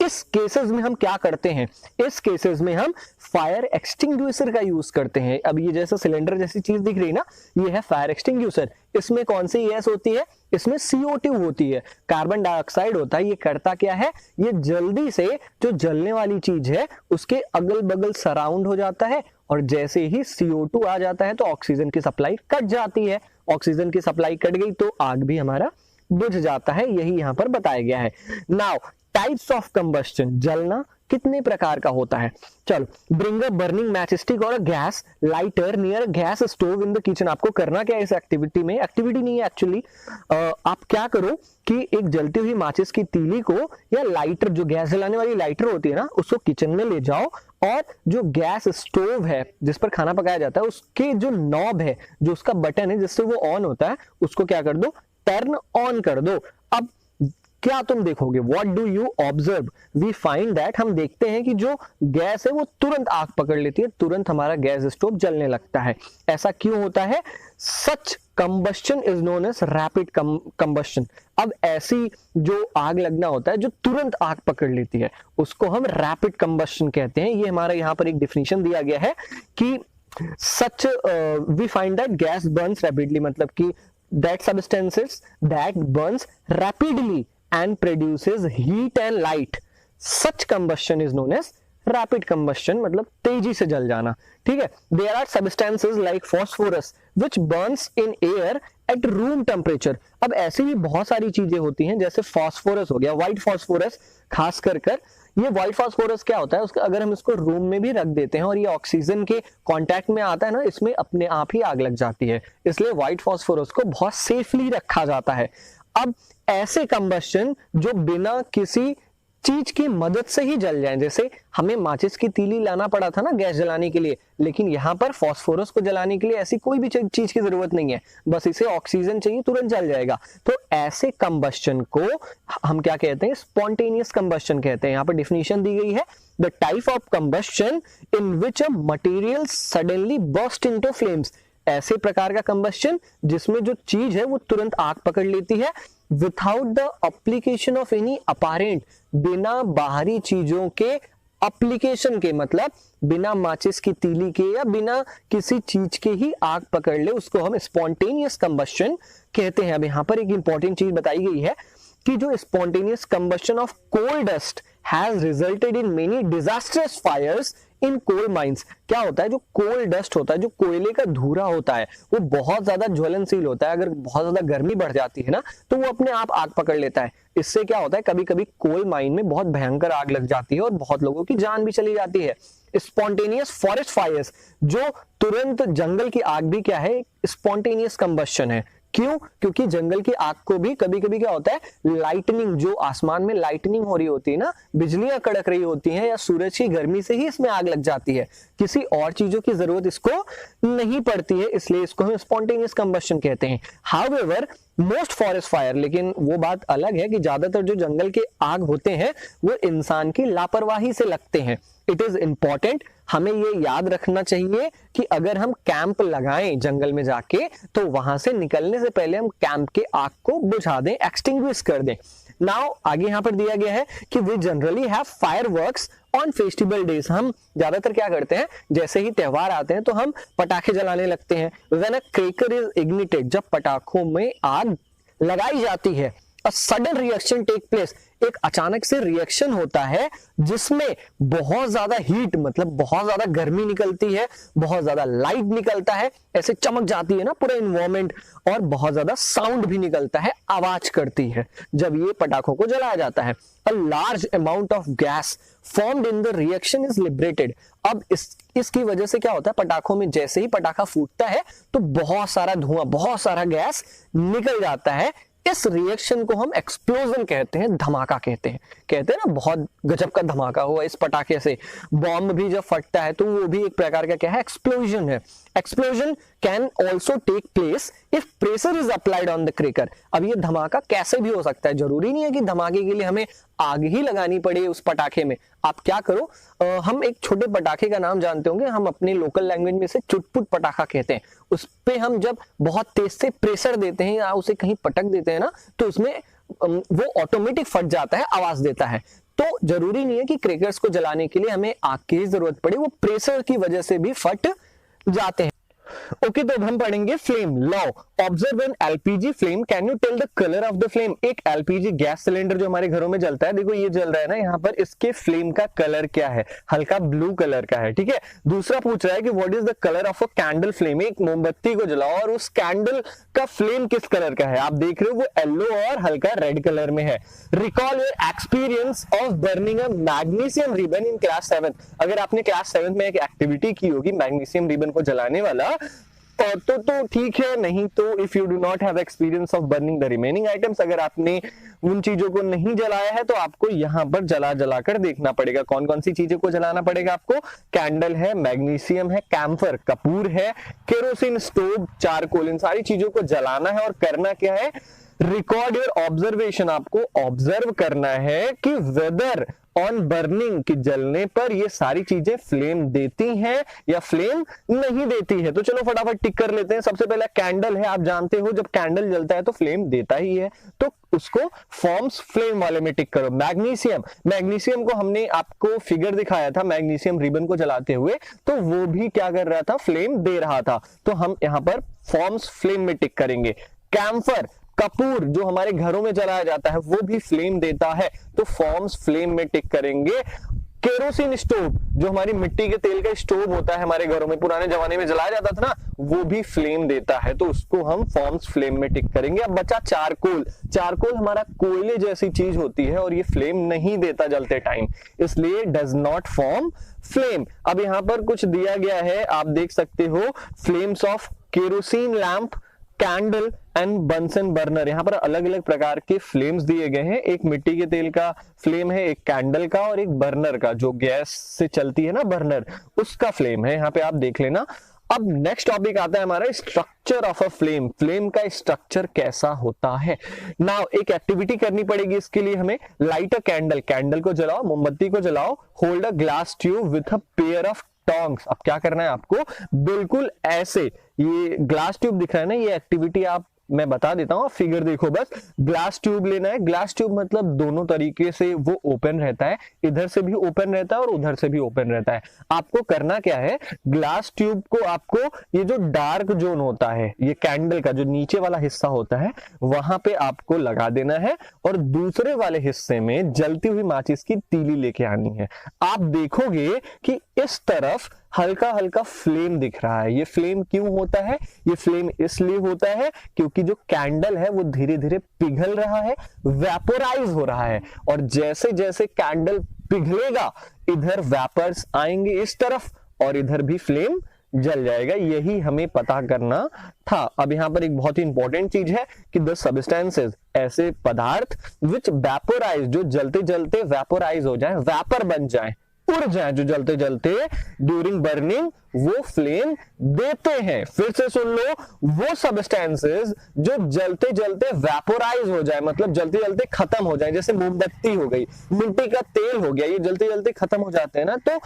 Speaker 2: इस केसेस में हम क्या करते हैं? इस केसेस में हम फायर एक्सटिंग्विशर का यूज करते हैं। अब ये जैसा सिलेंडर जैसी चीज दिख रही है ना, ये है फायर एक्सटिंग्विशर। इसमें कौन सी गैस होती है? इसमें CO2 होती है, कार्बन डाइऑक्साइड होता है। ये करता क्या है? ये जल्दी से जो जलने वाली चीज है उसके अगल बगल सराउंड हो जाता है, और जैसे ही CO2 आ जाता है तो ऑक्सीजन की सप्लाई कट जाती है। ऑक्सीजन की सप्लाई कट गई तो आग भी हमारा बुझ जाता है, यही यहाँ पर बताया गया है। नाउ टाइप्स ऑफ कंबस्शन, जलना कितने प्रकार का होता है? चलो, bring a burning match stick और a gas lighter near a gas stove in the kitchen. आपको करना क्या है इस एक्टिविटी में? एक्टिविटी नहीं है एक्चुअली, आप क्या करो कि एक जलती हुई माचिस की तीली को या लाइटर, जो गैस जलाने वाली लाइटर होती है ना, उसको किचन में ले जाओ, और जो गैस स्टोव है जिस पर खाना पकाया जाता है उसके जो नॉब है, जो उसका बटन है जिससे वो ऑन होता है, उसको क्या कर दो? टर्न ऑन कर दो। अब क्या तुम देखोगे? What do you observe? We find that, हम देखते हैं कि जो गैस है वो तुरंत आग पकड़ लेती है, तुरंत हमारा गैस स्टोव जलने लगता है। ऐसा क्यों होता है? Such combustion is known as rapid combustion. अब ऐसी जो आग लगना होता है जो तुरंत आग पकड़ लेती है उसको हम रैपिड कंबस्शन कहते हैं। ये हमारा यहाँ पर एक डिफिनीशन दिया गया है कि such we find that gas burns rapidly, मतलब कि that substances that burns rapidly and produces heat and light, such combustion is known as rapid combustion, मतलब तेजी से जल जाना। ठीक है, there are substances like phosphorus which burns in air at room temperature। अब ऐसी भी बहुत सारी चीजें होती हैं, जैसे फास्फोरस हो गया, व्हाइट फास्फोरस, खास कर ये व्हाइट फास्फोरस क्या होता है? उसका अगर हम इसको रूम में भी रख देते हैं और ये ऑक्सीजन के कांटेक्ट में आता है ना, इसमें अपने आप ही आग लग जाती है। इसलिए व्हाइट फास्फोरस को बहुत सेफली रखा जाता है। अब ऐसे कंबस्शन जो बिना किसी चीज की मदद से ही जल जाए, जैसे हमें माचिस की तीली लाना पड़ा था ना गैस जलाने के लिए, लेकिन यहाँ पर फास्फोरस को जलाने के लिए ऐसी कोई भी चीज की जरूरत नहीं है, बस इसे ऑक्सीजन चाहिए, तुरंत जल जाएगा। तो ऐसे कंबस्शन को हम क्या कहते हैं? स्पॉन्टेनियस कंबस्शन कहते हैं। यहाँ पर डिफिनीशन दी गई है, the type of combustion in which a material suddenly burst into flames. ऐसे प्रकार का कंबस्शन जिसमें जो चीज है वो तुरंत आग पकड़ लेती है, without the application of any apparent, बिना बाहरी चीजों के एप्लीकेशन के, मतलब बिना माचिस की तीली के या बिना किसी चीज के ही आग पकड़ ले, उसको हम स्पॉन्टेनियस कंबस्शन कहते हैं। अब यहाँ पर एक इंपॉर्टेंट चीज बताई गई है कि जो spontaneous combustion of coal dust has resulted in many disasters fires in coal mines. क्या होता है? जो कोल डस्ट होता है, जो कोयले का धूरा होता है, वो बहुत ज्यादा ज्वलनशील होता है। अगर बहुत ज्यादा गर्मी बढ़ जाती है ना तो वो अपने आप आग पकड़ लेता है। इससे क्या होता है? कभी कभी कोल माइन में बहुत भयंकर आग लग जाती है और बहुत लोगों की जान भी चली जाती है। स्पॉन्टेनियस फॉरेस्ट फायर्स, जो तुरंत जंगल की आग भी क्या है? स्पॉन्टेनियस कंबस्शन है। क्यों? क्योंकि जंगल की आग को भी कभी कभी क्या होता है? लाइटनिंग, जो आसमान में लाइटनिंग हो रही होती है ना, बिजलियां कड़क रही होती हैं, या सूरज की गर्मी से ही इसमें आग लग जाती है, किसी और चीजों की जरूरत इसको नहीं पड़ती है, इसलिए इसको हम स्पॉन्टेनियस कंबस्शन कहते हैं। हाउएवर मोस्ट फॉरेस्ट फायर, लेकिन वो बात अलग है कि ज्यादातर जो जंगल के आग होते हैं वो इंसान की लापरवाही से लगते हैं। इट इज इंपॉर्टेंट, हमें ये याद रखना चाहिए कि अगर हम कैंप लगाएं जंगल में जाके तो वहां से निकलने से पहले हम कैंप के आग को बुझा दें, एक्सटिंग्विश कर दें। नाउ आगे यहाँ पर दिया गया है कि we generally have fireworks on festival days. हम ज्यादातर क्या करते हैं? जैसे ही त्योहार आते हैं तो हम पटाखे जलाने लगते हैं। When a cracker is ignited, जब पटाखों में आग लगाई जाती है, a sudden reaction take place, एक अचानक से रिएक्शन होता है जिसमें बहुत ज्यादा हीट, मतलब बहुत ज्यादा गर्मी निकलती है, बहुत ज्यादा लाइट निकलता है, ऐसे चमक जाती है ना पूरा इन्वायरमेंट, और बहुत ज्यादा साउंड भी निकलता है, आवाज करती है जब ये पटाखों को जलाया जाता है। A large amount of gas formed in the reaction is liberated. अब इसकी वजह से क्या होता है? पटाखों में जैसे ही पटाखा फूटता है तो बहुत सारा धुआं, बहुत सारा गैस निकल जाता है। इस रिएक्शन को हम एक्सप्लोजन कहते हैं, धमाका कहते हैं। कहते हैं ना बहुत गजब का धमाका हुआ इस पटाखे से। बॉम्ब भी जब फटता है तो वो भी एक प्रकार का क्या है, एक्सप्लोजन है। Explosion can also take place if pressure is applied on the cracker. अब ये धमाका कैसे भी हो सकता है, जरूरी नहीं है कि धमाके के लिए हमें आग ही लगानी पड़े उस पटाखे में। आप क्या करो, हम एक छोटे पटाखे का नाम जानते होंगे, हम अपने लोकल लैंग्वेज में से चुटपुट पटाखा कहते हैं। उस पे हम जब बहुत तेज से प्रेशर देते हैं या उसे कहीं पटक देते हैं ना, तो उसमें वो ऑटोमेटिक फट जाता है, आवाज देता है। तो जरूरी नहीं है कि क्रैकर्स को जलाने के लिए हमें आग की जरूरत पड़े, वो प्रेशर की वजह से भी फट जाते हैं। ओके, तो अब हम पढ़ेंगे flame law. Observe an LPG flame, can you tell the colour of the flame. एक एलपीजी गैस सिलेंडर जो हमारे घरों में जलता है, देखो ये जल रहा है ना यहाँ पर, इसके फ्लेम का कलर क्या है, हल्का ब्लू कलर का है, ठीक है। दूसरा पूछ रहा है कि what is the colour of a candle flame. एक मोमबत्ती को जलाओ और उस कैंडल का फ्लेम किस कलर का है, आप देख रहे हो वो येलो और हल्का रेड कलर में है। Recall your experience of burning a magnesium ribbon in class 7। अगर आपने क्लास 7 में एक एक्टिविटी की होगी मैग्नीशियम रिबन को जलाने वाला, तो ठीक है, नहीं तो if you do not have experience of burning the remaining items, अगर आपने उन चीजों को नहीं जलाया है तो आपको यहाँ पर जला कर देखना पड़ेगा। कौन कौन सी चीजों को जलाना पड़ेगा आपको, कैंडल है, मैग्नीशियम है, कैम्फर कपूर है, केरोसिन स्टोव, चारकोल, इन सारी चीजों को जलाना है। और करना क्या है, रिकॉर्ड योर ऑब्जर्वेशन, आपको ऑब्जर्व करना है कि वेदर ऑन बर्निंग, कि जलने पर ये सारी चीजें फ्लेम देती हैं या फ्लेम नहीं देती है। तो चलो फटाफट टिक कर लेते हैं। सबसे पहले कैंडल है, आप जानते हो जब कैंडल जलता है तो फ्लेम देता ही है, तो उसको फॉर्म्स फ्लेम वाले में टिक करो। मैग्नीशियम, मैग्नीशियम को हमने आपको फिगर दिखाया था मैग्नीशियम रिबन को जलाते हुए, तो वो भी क्या कर रहा था, फ्लेम दे रहा था, तो हम यहाँ पर फॉर्म्स फ्लेम में टिक करेंगे। कैम्फर कपूर जो हमारे घरों में जलाया जाता है वो भी फ्लेम देता है, तो फॉर्म्स फ्लेम में टिक करेंगे। केरोसिन स्टोव जो हमारी मिट्टी के तेल का स्टोव होता है हमारे घरों में, पुराने जमाने में जलाया जाता था ना, वो भी फ्लेम देता है, तो उसको हम फॉर्म्स फ्लेम में टिक करेंगे। अब बचा चारकोल। चारकोल हमारा कोयले जैसी चीज होती है और ये फ्लेम नहीं देता जलते टाइम, इसलिए डज नॉट फॉर्म फ्लेम। अब यहाँ पर कुछ दिया गया है, आप देख सकते हो, flames of kerosene lamp, candle and Bunsen burner. यहाँ पर अलग अलग प्रकार के फ्लेम्स दिए गए हैं, एक मिट्टी के तेल का फ्लेम है, एक कैंडल का और एक बर्नर का, जो गैस से चलती है ना बर्नर, उसका फ्लेम है। यहाँ पे आप देख लेना। अब नेक्स्ट टॉपिक आता है हमारा structure of a flame. Flame का स्ट्रक्चर कैसा होता है। नाउ एक एक्टिविटी करनी पड़ेगी इसके लिए हमें। लाइट अ कैंडल, कैंडल को जलाओ, मोमबत्ती को जलाओ, hold a glass tube with a pair of tongs. अब क्या करना है आपको, बिल्कुल ऐसे, ये ग्लास ट्यूब दिख रहा है ना, ये एक्टिविटी आप मैं बता देता हूं, फिगर देखो बस। ग्लास ट्यूब लेना है, ग्लास ट्यूब मतलब दोनों तरीके से वो ओपन रहता है, इधर से भी ओपन रहता है और उधर से भी ओपन रहता है। आपको करना क्या है, ग्लास ट्यूब को आपको ये जो डार्क जोन होता है, ये कैंडल का जो नीचे वाला हिस्सा होता है, वहां पे आपको लगा देना है और दूसरे वाले हिस्से में जलती हुई माचिस की तीली लेके आनी है। आप देखोगे कि इस तरफ हल्का हल्का फ्लेम दिख रहा है। ये फ्लेम क्यों होता है, ये फ्लेम इसलिए होता है क्योंकि जो कैंडल है वो धीरे धीरे पिघल रहा है, वेपोराइज हो रहा है, और जैसे जैसे कैंडल पिघलेगा इधर वेपर्स आएंगे इस तरफ और इधर भी फ्लेम जल जाएगा। यही हमें पता करना था। अब यहाँ पर एक बहुत ही इंपॉर्टेंट चीज है कि द सब्सटेंसेस, ऐसे पदार्थ विच वेपोराइज, जो जलते जलते वेपोराइज हो जाए, वेपर बन जाए, उड़ जाए, जो जलते जलते ड्यूरिंग बर्निंग वो फ्लेम देते हैं। फिर से सुन लो, वो सब्सटेंसेस जो जलते जलते वेपोराइज हो जाए, मतलब जलते जलते खत्म हो जाए, जैसे मोमबत्ती हो गई, मिट्टी का तेल हो गया, ये जलते जलते खत्म हो जाते हैं ना, तो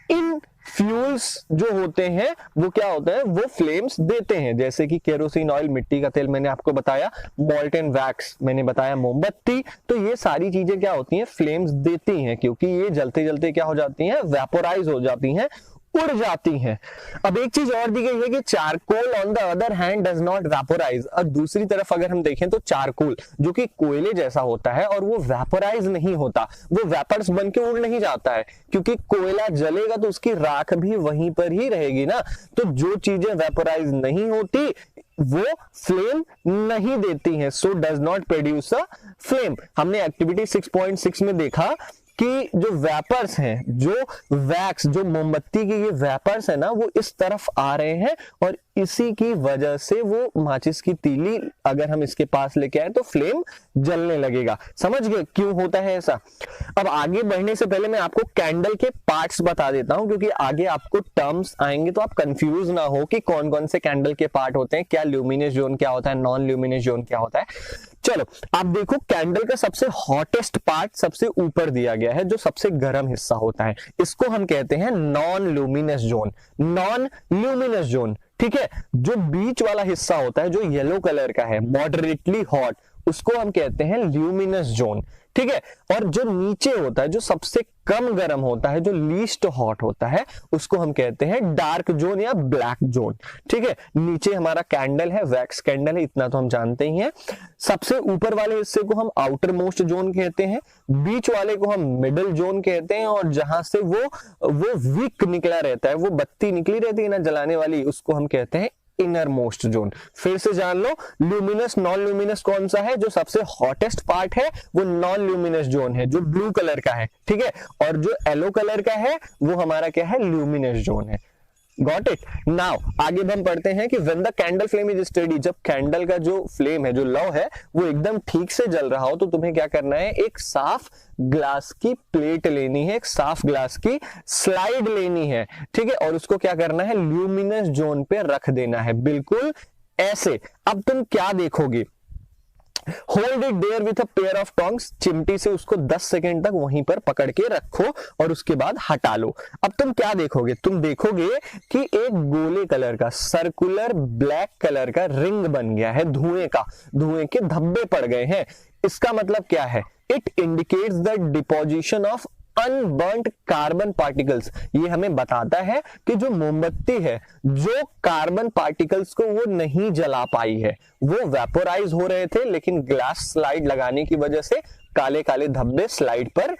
Speaker 2: इन फ्यूल्स जो होते हैं वो क्या होते हैं, वो फ्लेम्स देते हैं। जैसे कि केरोसिन ऑयल, मिट्टी का तेल मैंने आपको बताया, मॉल्टन वैक्स मैंने बताया, मोमबत्ती, तो ये सारी चीजें क्या होती हैं, फ्लेम्स देती हैं, क्योंकि ये जलते जलते क्या हो जाती हैं, वेपोराइज हो जाती हैं, उड़ जाती हैं। अब एक चीज और दी गई है कि charcoal on the other hand does not vaporise. और दूसरी तरफ अगर हम देखें तो चारकोल जो कि कोयले जैसा होता है और वो वेपोराइज नहीं होता, वो वेपर्स बन के उड़ नहीं जाता है, क्योंकि कोयला जलेगा तो उसकी राख भी वहीं पर ही रहेगी ना। तो जो चीजें वेपोराइज नहीं होती वो फ्लेम नहीं देती हैं, so does not produce a flame. हमने एक्टिविटी 6.6 में देखा कि जो वेपर्स हैं, जो वैक्स, जो मोमबत्ती की ये वेपर्स है ना, वो इस तरफ आ रहे हैं और इसी की वजह से वो माचिस की तीली अगर हम इसके पास लेके आए तो फ्लेम जलने लगेगा। समझ गए क्यों होता है ऐसा? अब आगे बढ़ने से पहले मैं आपको कैंडल के पार्ट्स बता देता हूं, क्योंकि आगे आपको टर्म्स आएंगे तो आप कंफ्यूज ना हो कि कौन कौन से कैंडल के पार्ट होते हैं, क्या ल्यूमिनस जोन क्या होता है, नॉन ल्यूमिनस जोन क्या होता है। चलो आप देखो, कैंडल का सबसे हॉटेस्ट पार्ट सबसे ऊपर दिया गया है, जो सबसे गर्म हिस्सा होता है, इसको हम कहते हैं non luminous zone. Non luminous zone, ठीक है। जो बीच वाला हिस्सा होता है जो येलो कलर का है, मॉडरेटली हॉट, उसको हम कहते हैं ल्यूमिनस जोन, ठीक है। और जो नीचे होता है, जो सबसे कम गर्म होता है, जो लीस्ट हॉट होता है, उसको हम कहते हैं डार्क जोन या ब्लैक जोन, ठीक है। नीचे हमारा कैंडल है, वैक्स कैंडल है, इतना तो हम जानते ही हैं। सबसे ऊपर वाले हिस्से को हम आउटर मोस्ट जोन कहते हैं, बीच वाले को हम मिडिल जोन कहते हैं, और जहां से वो विक निकला रहता है, वो बत्ती निकली रहती है ना जलाने वाली, उसको हम कहते हैं इनर मोस्ट जोन। फिर से जान लो, ल्यूमिनस नॉन ल्यूमिनस कौन सा है? जो सबसे हॉटेस्ट पार्ट है वो नॉन ल्यूमिनस जोन है, जो ब्लू कलर का है, ठीक है। और जो येलो कलर का है वो हमारा क्या है? ल्यूमिनस जोन है। Got it? नाउ आगे हम पढ़ते हैं कि when the candle flame is steady, जब कैंडल का जो फ्लेम है, जो लौ है, वो एकदम ठीक से जल रहा हो, तो तुम्हें क्या करना है? एक साफ ग्लास की प्लेट लेनी है, एक साफ ग्लास की स्लाइड लेनी है, ठीक है। और उसको क्या करना है? ल्यूमिनस जोन पे रख देना है, बिल्कुल ऐसे। अब तुम क्या देखोगे? Hold it there with a pair of tongs, चिमटी से उसको 10 सेकेंड तक वहीं पर पकड़ के रखो और उसके बाद हटा लो। अब तुम क्या देखोगे? तुम देखोगे कि एक गोले कलर का, सर्कुलर ब्लैक कलर का रिंग बन गया है धुएं का, धुएं के धब्बे पड़ गए हैं। इसका मतलब क्या है? It indicates the deposition of unburnt carbon particles. ये हमें बताता है कि जो मोमबत्ती है, जो कार्बन पार्टिकल्स को वो नहीं जला पाई है, वो वेपोराइज हो रहे थे, लेकिन ग्लास स्लाइड लगाने की वजह से काले काले धब्बे स्लाइड पर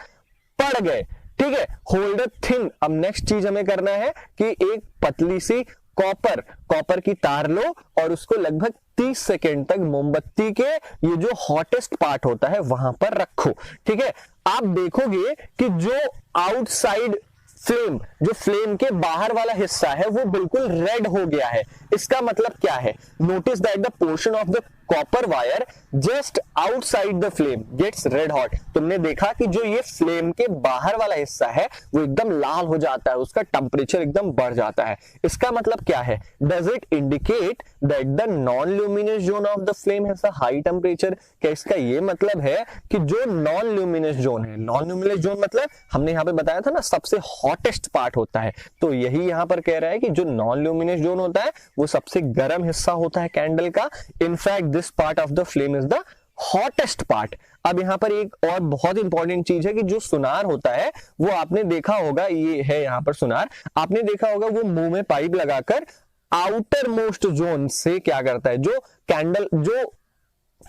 Speaker 2: पड़ गए, ठीक है। Hold thin. अब नेक्स्ट चीज हमें करना है कि एक पतली सी कॉपर की तार लो और उसको लगभग 30 सेकेंड तक मोमबत्ती के ये जो हॉटेस्ट पार्ट होता है वहां पर रखो, ठीक है। आप देखोगे कि जो आउटसाइड फ्लेम, जो फ्लेम के बाहर वाला हिस्सा है, वो बिल्कुल रेड हो गया है। इसका मतलब क्या है? Notice that the portion of the copper wire just outside the flame gets red hot. तुमने देखा कि जो ये फ्लेम के बाहर वाला हिस्सा है वो एकदम लाल हो जाता है, उसका टेम्परेचर एकदम बढ़ जाता है। इसका मतलब क्या है? Does it indicate that the non luminous zone of the flame has a high temperature? क्या इसका ये मतलब है कि जो नॉन ल्यूमिनस जोन है, नॉन ल्यूमिनस जोन मतलब हमने यहाँ पे बताया था ना सबसे हॉटेस्ट पार्ट होता है, तो यही यहाँ पर कह रहा है कि जो नॉन ल्यूमिनस जोन होता है वो सबसे गर्म हिस्सा होता है कैंडल का। In fact this part of the flame is the hottest part. अब यहाँ पर एक और बहुत इंपॉर्टेंट चीज है कि जो सुनार होता है वो आपने देखा होगा, ये है यहाँ पर सुनार, आपने देखा होगा वो मुंह में पाइप लगाकर आउटर मोस्ट जोन से क्या करता है? जो कैंडल, जो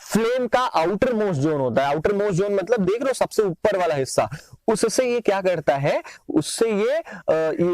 Speaker 2: फ्लेम का आउटर मोस्ट जोन होता है, आउटर मोस्ट जोन मतलब देख लो सबसे ऊपर वाला हिस्सा, उससे ये क्या करता है? उससे ये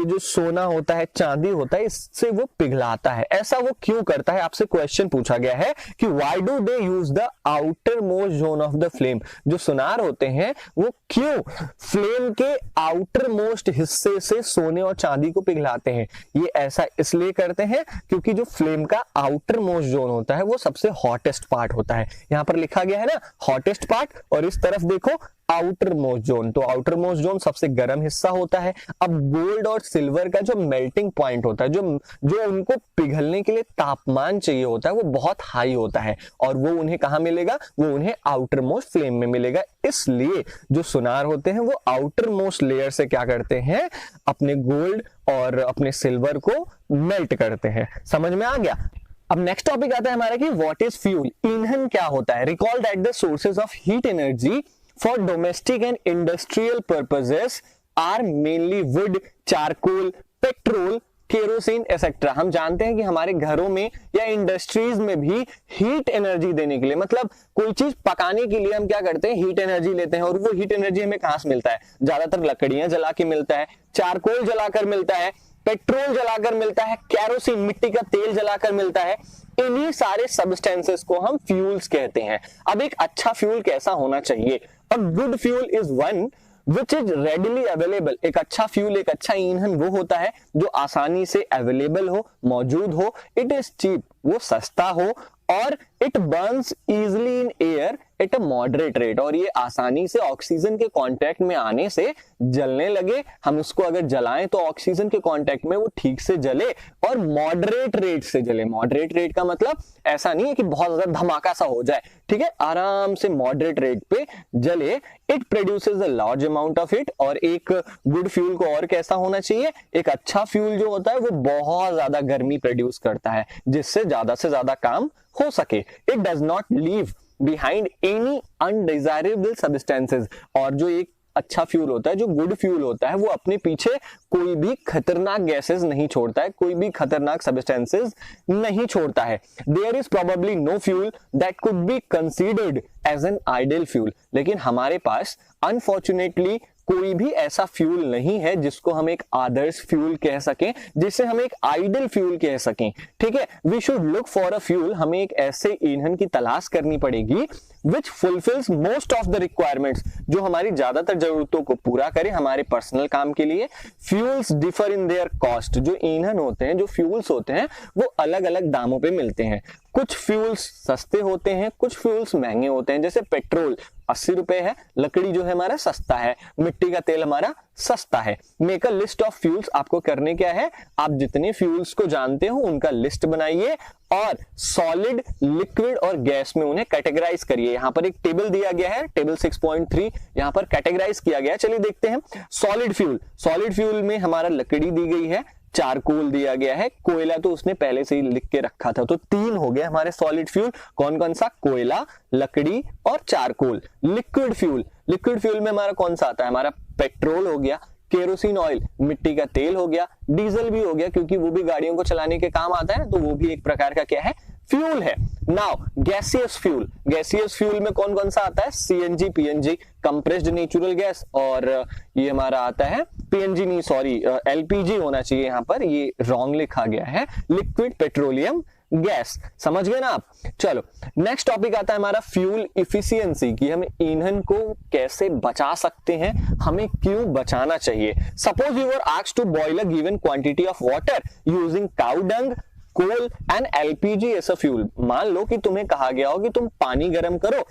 Speaker 2: जो सोना होता है, चांदी होता है, इससे वो पिघलाता है। ऐसा वो क्यों करता है? आपसे क्वेश्चन पूछा गया है कि why do they use the outer most zone of the flame? जो सुनार होते हैं वो क्यों फ्लेम के आउटर मोस्ट हिस्से से सोने और चांदी को पिघलाते हैं? ये ऐसा इसलिए करते हैं क्योंकि जो फ्लेम का आउटर मोस्ट जोन होता है वो सबसे हॉटेस्ट पार्ट होता है। यहां पर लिखा गया है ना हॉटेस्ट पार्ट, और इस तरफ देखो आउटर मोस्ट जोन, तो आउटर मोस्ट जोन सबसे गर्म हिस्सा होता है। अब गोल्ड और सिल्वर का जो मेल्टिंग पॉइंट होता है, जो उनको पिघलने के लिए तापमान चाहिए होता है, वो बहुत हाई होता है, और वो उन्हें कहां मिलेगा? वो उन्हें आउटर मोस्ट फ्लेम में मिलेगा। इसलिए जो सुनार होते हैं वो आउटर मोस्ट लेयर से क्या करते हैं? अपने गोल्ड और अपने सिल्वर को मेल्ट करते हैं। समझ में आ गया? अब नेक्स्ट टॉपिक आता है हमारा कि व्हाट इज फ्यूल? ईंधन क्या होता है? Recall that the sources of heat energy for domestic and industrial purposes are mainly wood, charcoal, petrol, kerosene etcetera. हम जानते हैं कि हमारे घरों में या इंडस्ट्रीज में भी हीट एनर्जी देने के लिए, मतलब कोई चीज पकाने के लिए हम क्या करते हैं? हीट एनर्जी लेते हैं। और वो हीट एनर्जी हमें कहां से मिलता है? ज्यादातर लकड़ियां जला के मिलता है, चारकोल जलाकर मिलता है, पेट्रोल जलाकर मिलता है, केरोसिन मिट्टी का तेल जलाकर मिलता है। इन्हीं सारे सब्सटेंसेस को हम फ्यूल्स कहते हैं। अब एक अच्छा फ्यूल कैसा होना चाहिए? A good fuel is one which is readily available. एक अच्छा फ्यूल, एक अच्छा ईंधन वो होता है जो आसानी से अवेलेबल हो, मौजूद हो। इट इज चीप, वो सस्ता हो, और it Burns easily in air at a moderate rate, और ये आसानी से ऑक्सीजन के कांटेक्ट में आने से जलने लगे। हम उसको अगर जलाएं तो ऑक्सीजन के कांटेक्ट में वो ठीक से जले और मॉडरेट रेट से जले। मॉडरेट रेट का मतलब ऐसा नहीं है कि बहुत ज्यादा धमाका सा हो जाए, ठीक है, आराम से मॉडरेट रेट पे जले। It produces a large amount of it, और एक गुड फ्यूल को और कैसा होना चाहिए, एक अच्छा फ्यूल जो होता है वो बहुत ज्यादा गर्मी प्रोड्यूस करता है जिससे ज्यादा से ज्यादा काम हो सके। It does not leave behind any undesirable substances, और जो एक अच्छा फ्यूल होता है, जो गुड फ्यूल होता है, वो अपने पीछे कोई भी खतरनाक गैसेस नहीं छोड़ता है, कोई भी खतरनाक सब्सटेंसेस नहीं छोड़ता है। There is probably no fuel that could be considered as an ideal fuel, लेकिन हमारे पास अनफॉर्चुनेटली कोई भी ऐसा फ्यूल नहीं है जिसको हम एक आदर्श फ्यूल कह सकें, जिसे हम एक आइडियल फ्यूल कह सकें, ठीक है। We should look for a fuel, हमें एक ऐसे ईंधन की तलाश करनी पड़ेगी which fulfils most of the requirements, जो हमारी ज्यादातर जरूरतों को पूरा करे हमारे पर्सनल काम के लिए। Fuels differ in their cost, जो ईंधन होते हैं, जो फ्यूल्स होते हैं, वो अलग अलग दामों पे मिलते हैं। कुछ फ्यूल्स सस्ते होते हैं, कुछ फ्यूल्स महंगे होते हैं। जैसे पेट्रोल 80 रुपए है, लकड़ी जो है हमारा सस्ता है, मिट्टी का तेल हमारा सस्ता है। Make a list of fuels, आपको करने क्या है, आप जितने फ्यूल्स को जानते हो उनका लिस्ट बनाइए और सॉलिड, लिक्विड और गैस में उन्हें कैटेगराइज करिए। यहां पर एक टेबल दिया गया है, टेबल 6.3, यहां पर कैटेगराइज किया गया है। चलिए देखते हैं। सॉलिड फ्यूल, सॉलिड फ्यूल में हमारा लकड़ी दी गई है, चारकोल दिया गया है, कोयला तो उसने पहले से ही लिख के रखा था, तो 3 हो गए हमारे सॉलिड फ्यूल। कौन कौन सा, कोयला, लकड़ी और charcoal. Liquid fuel, liquid fuel में हमारा कौन सा आता है, हमारा पेट्रोल हो गया, केरोसिन ऑयल मिट्टी का तेल हो गया, डीजल भी हो गया क्योंकि वो भी गाड़ियों को चलाने के काम आता है, तो वो भी एक प्रकार का क्या है, फ्यूल है। Now gaseous fuel, gaseous fuel में कौन कौन सा आता है, CNG, PNG, compressed natural gas, और ये हमारा आता है पीएनजी नहीं, सॉरी एलपीजी होना चाहिए, यहाँ पर ये रॉन्ग लिखा गया है, लिक्विड पेट्रोलियम गैस। समझ गए ना आप। चलो नेक्स्ट टॉपिक आता है हमारा फ्यूल इफिशियंसी, कि हम ईंधन को कैसे बचा सकते हैं, हमें क्यों बचाना चाहिए। Suppose you are asked to boil a given quantity of water using cow dung, coal and LPG as a fuel. मान लो कि तुम्हें कहा गया हो कि तुम पानी गर्म करो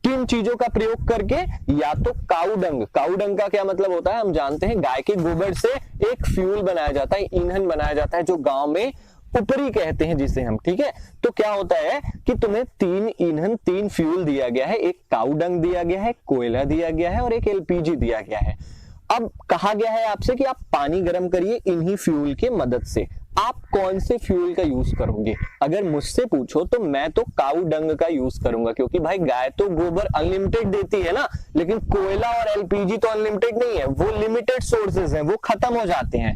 Speaker 2: किन चीजों का प्रयोग करके, या तो काउडंग, काउडंग का क्या मतलब होता है, हम जानते हैं गाय के गोबर से एक फ्यूल बनाया जाता है, ईंधन बनाया जाता है, जो गांव में ऊपरी कहते हैं जिसे हम, ठीक है। तो क्या होता है कि तुम्हें 3 ईंधन, 3 फ्यूल दिया गया है, एक काउडंग दिया गया है, कोयला दिया गया है और एक एलपीजी दिया गया है। अब कहा गया है आपसे कि आप पानी गर्म करिए इन्हीं फ्यूल की मदद से। आप कौन से फ्यूल का यूज करोगे? अगर मुझसे पूछो तो मैं तो काऊ डंग का यूज करूंगा, क्योंकि भाई गाय तो गोबर अनलिमिटेड देती है ना, लेकिन कोयला और एलपीजी तो अनलिमिटेड नहीं है, वो लिमिटेड सोर्सेज हैं, वो खत्म हो जाते हैं।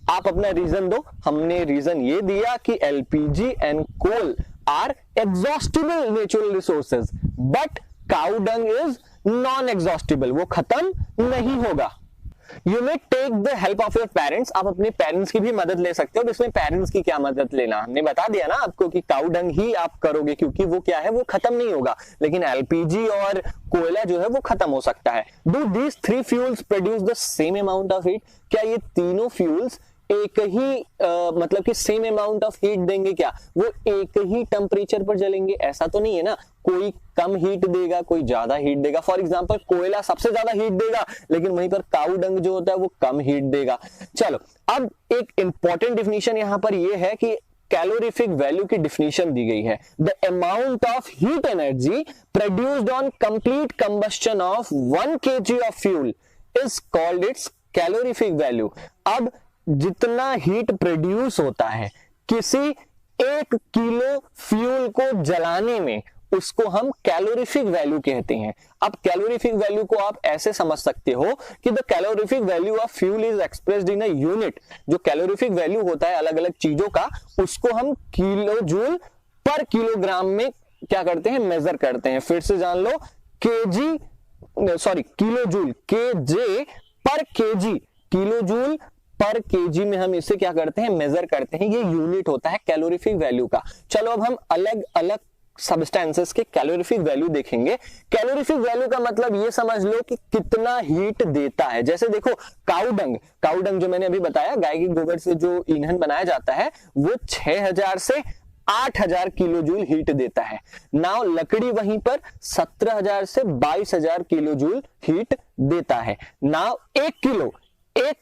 Speaker 2: आप अपना रीजन दो। हमने रीजन ये दिया कि LPG and coal are exhaustible natural resources, but cow dung is non exhaustible, वो खत्म नहीं होगा। You may take the help of your parents, आप अपने पेरेंट्स की भी मदद ले सकते हो। इसमें पेरेंट्स की क्या मदद लेना, हमने बता दिया ना आपको कि काऊ डंग ही आप करोगे, क्योंकि वो क्या है, वो खत्म नहीं होगा, लेकिन एलपीजी और कोयला जो है वो खत्म हो सकता है। Do these 3 fuels produce the same amount of heat, क्या ये तीनों फ्यूल्स एक ही मतलब कि सेम अमाउंट ऑफ हीट देंगे क्या, वो एक ही टेम्परेचर पर जलेंगे? ऐसा तो नहीं है ना, कोई कम हीट देगा, कोई ज्यादा हीट देगा। फॉर एग्जांपल कोयला सबसे ज्यादा हीट देगा, लेकिन वहीं पर काऊ डंग जो होता है वो कम हीट देगा। चलो अब एक इंपॉर्टेंट डिफिनीशन यहां पर ये है कि कैलोरीफिक वैल्यू की डिफिनीशन दी गई है, the amount of heat energy produced on complete combustion of 1 kg of fuel is called its calorific value. अब जितना हीट प्रोड्यूस होता है किसी 1 किलो फ्यूल को जलाने में, उसको हम कैलोरीफिक वैल्यू कहते हैं। अब कैलोरीफिक वैल्यू को आप ऐसे समझ सकते हो कि the calorific value of fuel is expressed in a unit. जो कैलोरीफिक वैल्यू होता है अलग अलग चीजों का, उसको हम किलो जूल पर किलोग्राम में क्या करते हैं, मेजर करते हैं। फिर से जान लो, किलो जूल, केजे पर केजी, किलो जूल पर केजी में हम इसे क्या करते हैं, मेजर करते हैं। ये यूनिट होता है कैलोरीफिक वैल्यू का। चलो अब हम अलग अलग सब्सटेंसेस के कैलोरीफिक वैल्यू देखेंगे। कैलोरीफिक वैल्यू का मतलब ये समझ लो कि कितना हीट देता है। जैसे देखो काउडंग जो मैंने अभी बताया, गाय के गोबर से जो ईंधन बनाया जाता है वो 6000 से 8000 किलो जूल हीट देता है। नाउ लकड़ी वहीं पर 17000 से 22000 किलो जूल हीट देता है। नाउ 1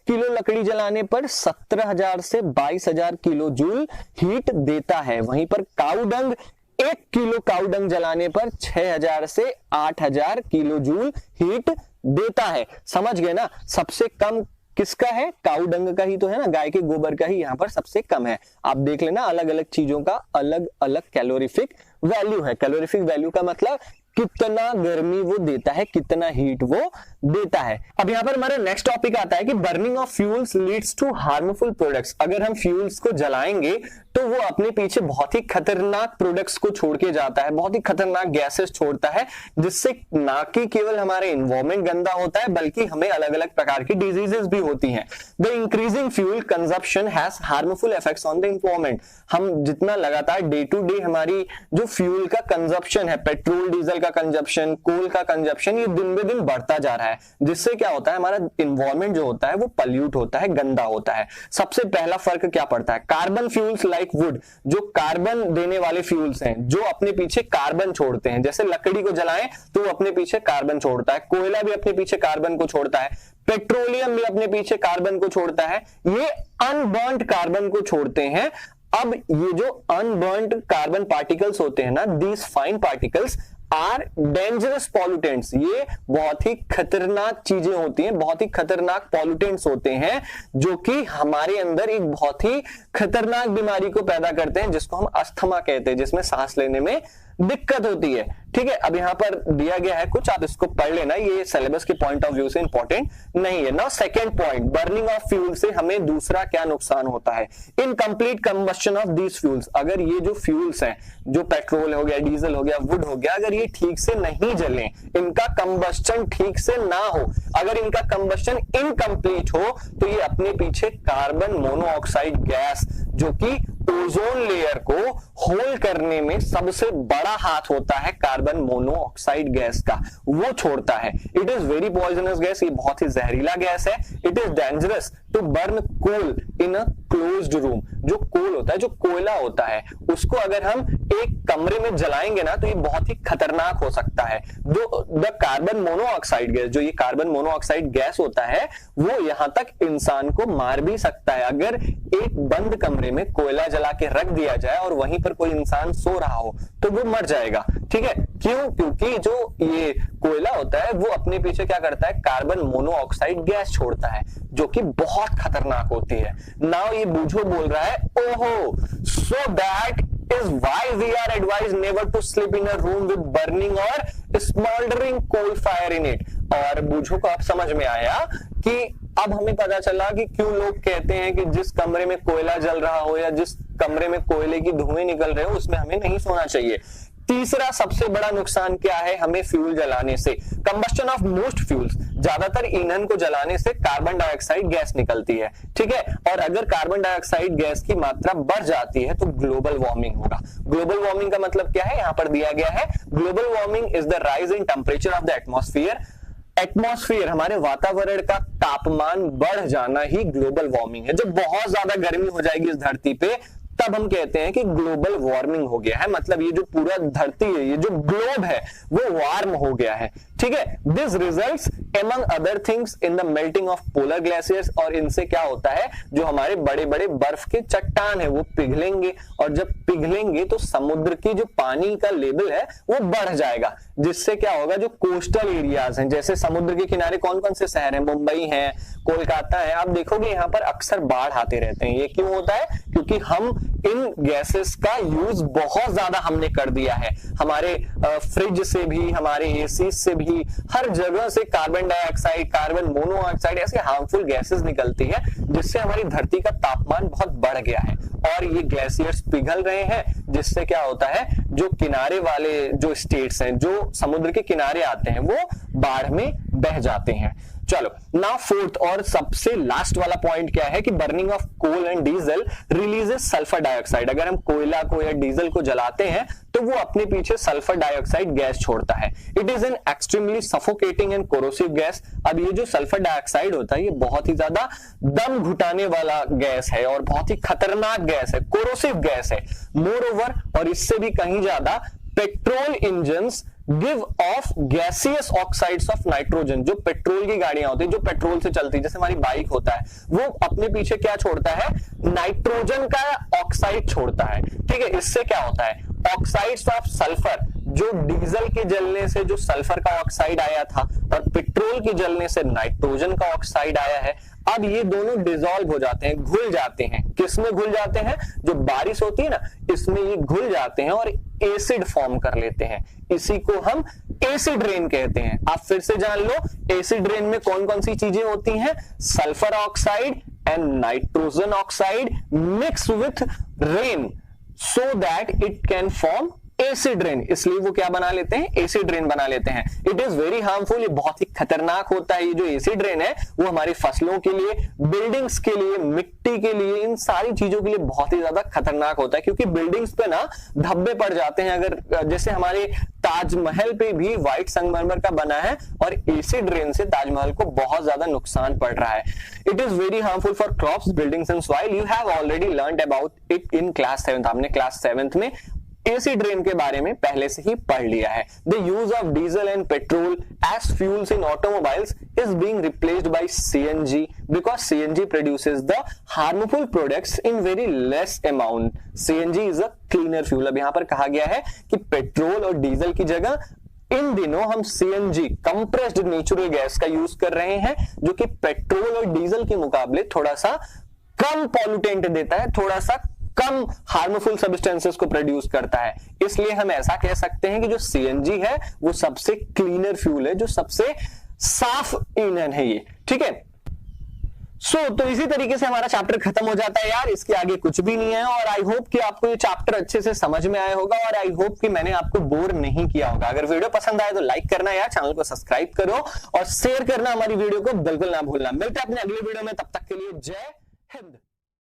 Speaker 2: किलो लकड़ी जलाने पर 17000 से 22000 किलो जूल हीट देता है। वहीं पर काउडंग 1 किलो काउडंग जलाने पर 6000 से 8000 किलो जूल हीट देता है। समझ गए ना? सबसे कम किसका है? काउडंग का ही तो है ना, गाय के गोबर का ही यहाँ पर सबसे कम है। आप देख लेना, अलग अलग चीजों का अलग अलग कैलोरीफिक वैल्यू है। कैलोरीफिक वैल्यू का मतलब कितना गर्मी वो देता है, कितना हीट वो देता है। अब यहाँ पर हमारा नेक्स्ट टॉपिक आता है कि burning of fuels leads to harmful products. अगर हम फ्यूल्स को जलाएंगे तो वो अपने पीछे बहुत ही खतरनाक प्रोडक्ट्स को छोड़ के जाता है, बहुत ही खतरनाक गैसेस छोड़ता है, जिससे ना कि केवल हमारे एनवायरमेंट गंदा होता है बल्कि हमें अलग अलग प्रकार की डिजीजेस भी होती हैं। The increasing fuel consumption has harmful effects on the environment. हम जितना लगातार डे टू डे हमारी जो फ्यूल का कंजप्शन है, पेट्रोल डीजल का कंजप्शन, कोल का कंजप्शन, ये दिन बे दिन बढ़ता जा रहा है, जिससे क्या होता है, हमारा एनवायरमेंट जो होता है वो पल्यूट होता है, गंदा होता है। सबसे पहला फर्क क्या पड़ता है? कार्बन फ्यूल्स लाइक वुड, जो कार्बन देने वाले फ्यूल्स हैं, जो अपने पीछे कार्बन छोड़ते हैं, जैसे लकड़ी को जलाएं तो वो अपने पीछे कार्बन छोड़ता है, कोयला भी अपने पीछे कार्बन को छोड़ता है, पेट्रोलियम भी अपने पीछे कार्बन को छोड़ता है, ये अनबर्न्ड कार्बन को छोड़ते हैं। अब ये जो अनबर्न्ड कार्बन पार्टिकल्स होते हैं ना, these fine particles are dangerous pollutants, ये बहुत ही खतरनाक चीजें होती हैं, बहुत ही खतरनाक पॉल्यूटेंट्स होते हैं, जो कि हमारे अंदर एक बहुत ही खतरनाक बीमारी को पैदा करते हैं, जिसको हम अस्थमा कहते हैं, जिसमें सांस लेने में दिक्कत होती है। ठीक है, अब यहाँ पर दिया गया है कुछ, आप इसको पढ़ लेना, ये सिलेबस के पॉइंट ऑफ व्यू से इंपॉर्टेंट नहीं है। Now second point, burning of fuel से हमें दूसरा क्या नुकसान होता है? Incomplete combustion of these fuels. अगर ये जो फ्यूल्स हैं, जो पेट्रोल हो गया, डीजल हो गया, वुड हो गया, अगर ये ठीक से नहीं जले, इनका कंबस्शन ठीक से ना हो, अगर इनका कंबस्शन इनकम्प्लीट हो, तो ये अपने पीछे कार्बन मोनोऑक्साइड गैस, जो कि ओजोन लेयर को होल करने में सबसे बड़ा हाथ होता है कार्बन मोनोऑक्साइड गैस का, वो छोड़ता है। It is very poisonous gas, ये बहुत ही जहरीला गैस है। It is dangerous to burn coal in a closed room. जो कोल होता है, जो कोयला होता है, उसको अगर हम एक कमरे में जलाएंगे ना, तो ये बहुत ही खतरनाक हो सकता है। जो द कार्बन मोनोऑक्साइड गैस, जो ये कार्बन मोनोऑक्साइड गैस होता है, वो यहां तक इंसान को मार भी सकता है। अगर एक बंद कमरे में कोयला जला के रख दिया जाए और वहीं पर कोई इंसान सो रहा हो, तो वो मर जाएगा। ठीक है, क्यों? क्योंकि जो ये कोयला होता है वो अपने पीछे क्या करता है? कार्बन मोनोऑक्साइड गैस छोड़ता है, जो कि बहुत खतरनाक होती है। नाउ ये बूझो बोल रहा है, ओहो, so that is why we are advised never to sleep in a room with burning or smoldering coal fire in it। और बूझो को आप समझ में आया कि अब हमें पता चला कि क्यों लोग कहते हैं कि जिस कमरे में कोयला जल रहा हो या जिस कमरे में कोयले की धुएं निकल रहे हो, उसमें हमें नहीं सोना चाहिए। तीसरा सबसे बड़ा नुकसान क्या है हमें फ्यूल जलाने से? कंबस्शन ऑफ मोस्ट फ्यूल्स, ज्यादातर ईंधन को जलाने से कार्बन डाइऑक्साइड गैस निकलती है। ठीक है, और अगर कार्बन डाइऑक्साइड गैस की मात्रा बढ़ जाती है तो ग्लोबल वार्मिंग होगा। ग्लोबल वार्मिंग का मतलब क्या है? यहाँ पर दिया गया है, global warming is the rise in temperature of the atmosphere. Atmosphere, हमारे वातावरण का तापमान बढ़ जाना ही ग्लोबल वार्मिंग है। जब बहुत ज्यादा गर्मी हो जाएगी इस धरती पे, तब हम कहते हैं कि ग्लोबल वार्मिंग हो गया है। मतलब ये जो पूरा धरती है, ये जो ग्लोब है, वो वार्म हो गया है। ठीक है, this results among other things in the melting of polar glaciers. और इनसे क्या होता है, जो हमारे बड़े बड़े बर्फ के चट्टान है वो पिघलेंगे, और जब पिघलेंगे तो समुद्र की जो पानी का लेवल है वो बढ़ जाएगा, जिससे क्या होगा, जो कोस्टल एरियाज हैं, जैसे समुद्र के किनारे कौन कौन से शहर हैं, मुंबई है, कोलकाता है, आप देखोगे यहाँ पर अक्सर बाढ़ आते रहते हैं। ये क्यों होता है? क्योंकि हम इन गैसेस का यूज बहुत ज्यादा हमने कर दिया है। हमारे फ्रिज से भी, हमारे एसी से भी, हर जगह से कार्बन डाइऑक्साइड, कार्बन मोनोऑक्साइड, ऐसे हार्मफुल गैसेस निकलती है, जिससे हमारी धरती का तापमान बहुत बढ़ गया है। और ये ग्लेशियर्स पिघल रहे हैं, जिससे क्या होता है, जो किनारे वाले जो स्टेट्स हैं, जो समुद्र के किनारे आते हैं, वो बाढ़ में बह जाते हैं।
Speaker 1: चलो ना फोर्थ और सबसे लास्ट वाला पॉइंट क्या है कि burning of coal and diesel releases sulphur dioxide. अगर हम कोयला को या डीजल को जलाते हैं तो वो अपने पीछे सल्फर डाइऑक्साइड गैस छोड़ता है। It is an extremely suffocating and corrosive gas. अब ये जो सल्फर डाइऑक्साइड होता है ये बहुत ही ज्यादा दम घुटाने वाला गैस है और बहुत ही खतरनाक गैस है, कोरोसिव गैस है। मोर ओवर, और इससे भी कहीं ज्यादा, petrol engines give of gaseous oxides of nitrogen. जो पेट्रोल की गाड़ियां होती है, जो पेट्रोल से चलती है, जैसे हमारी बाइक होता है, वो अपने पीछे क्या छोड़ता है, नाइट्रोजन का ऑक्साइड छोड़ता है। ठीक है, इससे क्या होता है, ऑक्साइड्स ऑफ सल्फर, जो डीजल के जलने से जो सल्फर का ऑक्साइड आया था और पेट्रोल के जलने से नाइट्रोजन का ऑक्साइड आया है, अब ये दोनों डिसॉल्व हो जाते हैं, घुल जाते हैं। किसमें घुल जाते हैं, जो बारिश होती है ना, इसमें ये घुल जाते हैं और एसिड फॉर्म कर लेते हैं। इसी को हम एसिड रेन कहते हैं। आप फिर से जान लो, एसिड रेन में कौन कौन सी चीजें होती हैं, sulphur oxide and nitrogen oxide mix with rain so that it can form acid rain. इसलिए वो क्या बना लेते हैं, एसिड रेन बना लेते हैं। इट इज वेरी हार्मफुल, ये बहुत ही खतरनाक होता है। ये जो एसिड रेन है वो हमारी फसलों के लिए, बिल्डिंग्स के लिए, मिट्टी के लिए, इन सारी चीजों के लिए बहुत ही ज्यादा खतरनाक होता है, क्योंकि बिल्डिंग्स पे ना धब्बे पड़ जाते हैं। अगर जैसे हमारे ताजमहल पे भी व्हाइट संगमरमर का बना है और एसिड रेन से ताजमहल को बहुत ज्यादा नुकसान पड़ रहा है। It is very harmful for crops, buildings and soil. You have already learned about it in class 7। आपने क्लास 7 में एसिड रेन के बारे में पहले से ही पढ़ लिया है। The use of diesel and petrol as fuels in automobiles is being replaced by CNG because CNG produces the harmful products in very less amount. CNG is a cleaner fuel. अब यहां पर कहा गया है कि पेट्रोल और diesel की जगह इन दिनों हम सीएनजी, कंप्रेस्ड नेचुरल गैस का यूज कर रहे हैं, जो कि पेट्रोल और डीजल के मुकाबले थोड़ा सा कम पॉल्यूटेंट देता है, थोड़ा सा कम हार्मफुल सब्सटेंसेस को प्रोड्यूस करता है। इसलिए हम ऐसा कह सकते हैं कि जो सीएनजी है वो सबसे क्लीनर फ्यूल है, जो सबसे साफ ईंधन है ये। ठीक है, तो इसी तरीके से हमारा चैप्टर खत्म हो जाता है यार। इसके आगे कुछ भी नहीं है और आई होप कि आपको ये चैप्टर अच्छे से समझ में आया होगा और आई होप कि मैंने आपको बोर नहीं किया होगा। अगर वीडियो पसंद आए तो लाइक करना यार, चैनल को सब्सक्राइब करो और शेयर करना हमारी वीडियो को बिल्कुल ना भूलना। मिलते हैं अपने अगले वीडियो में, तब तक के लिए जय हिंद।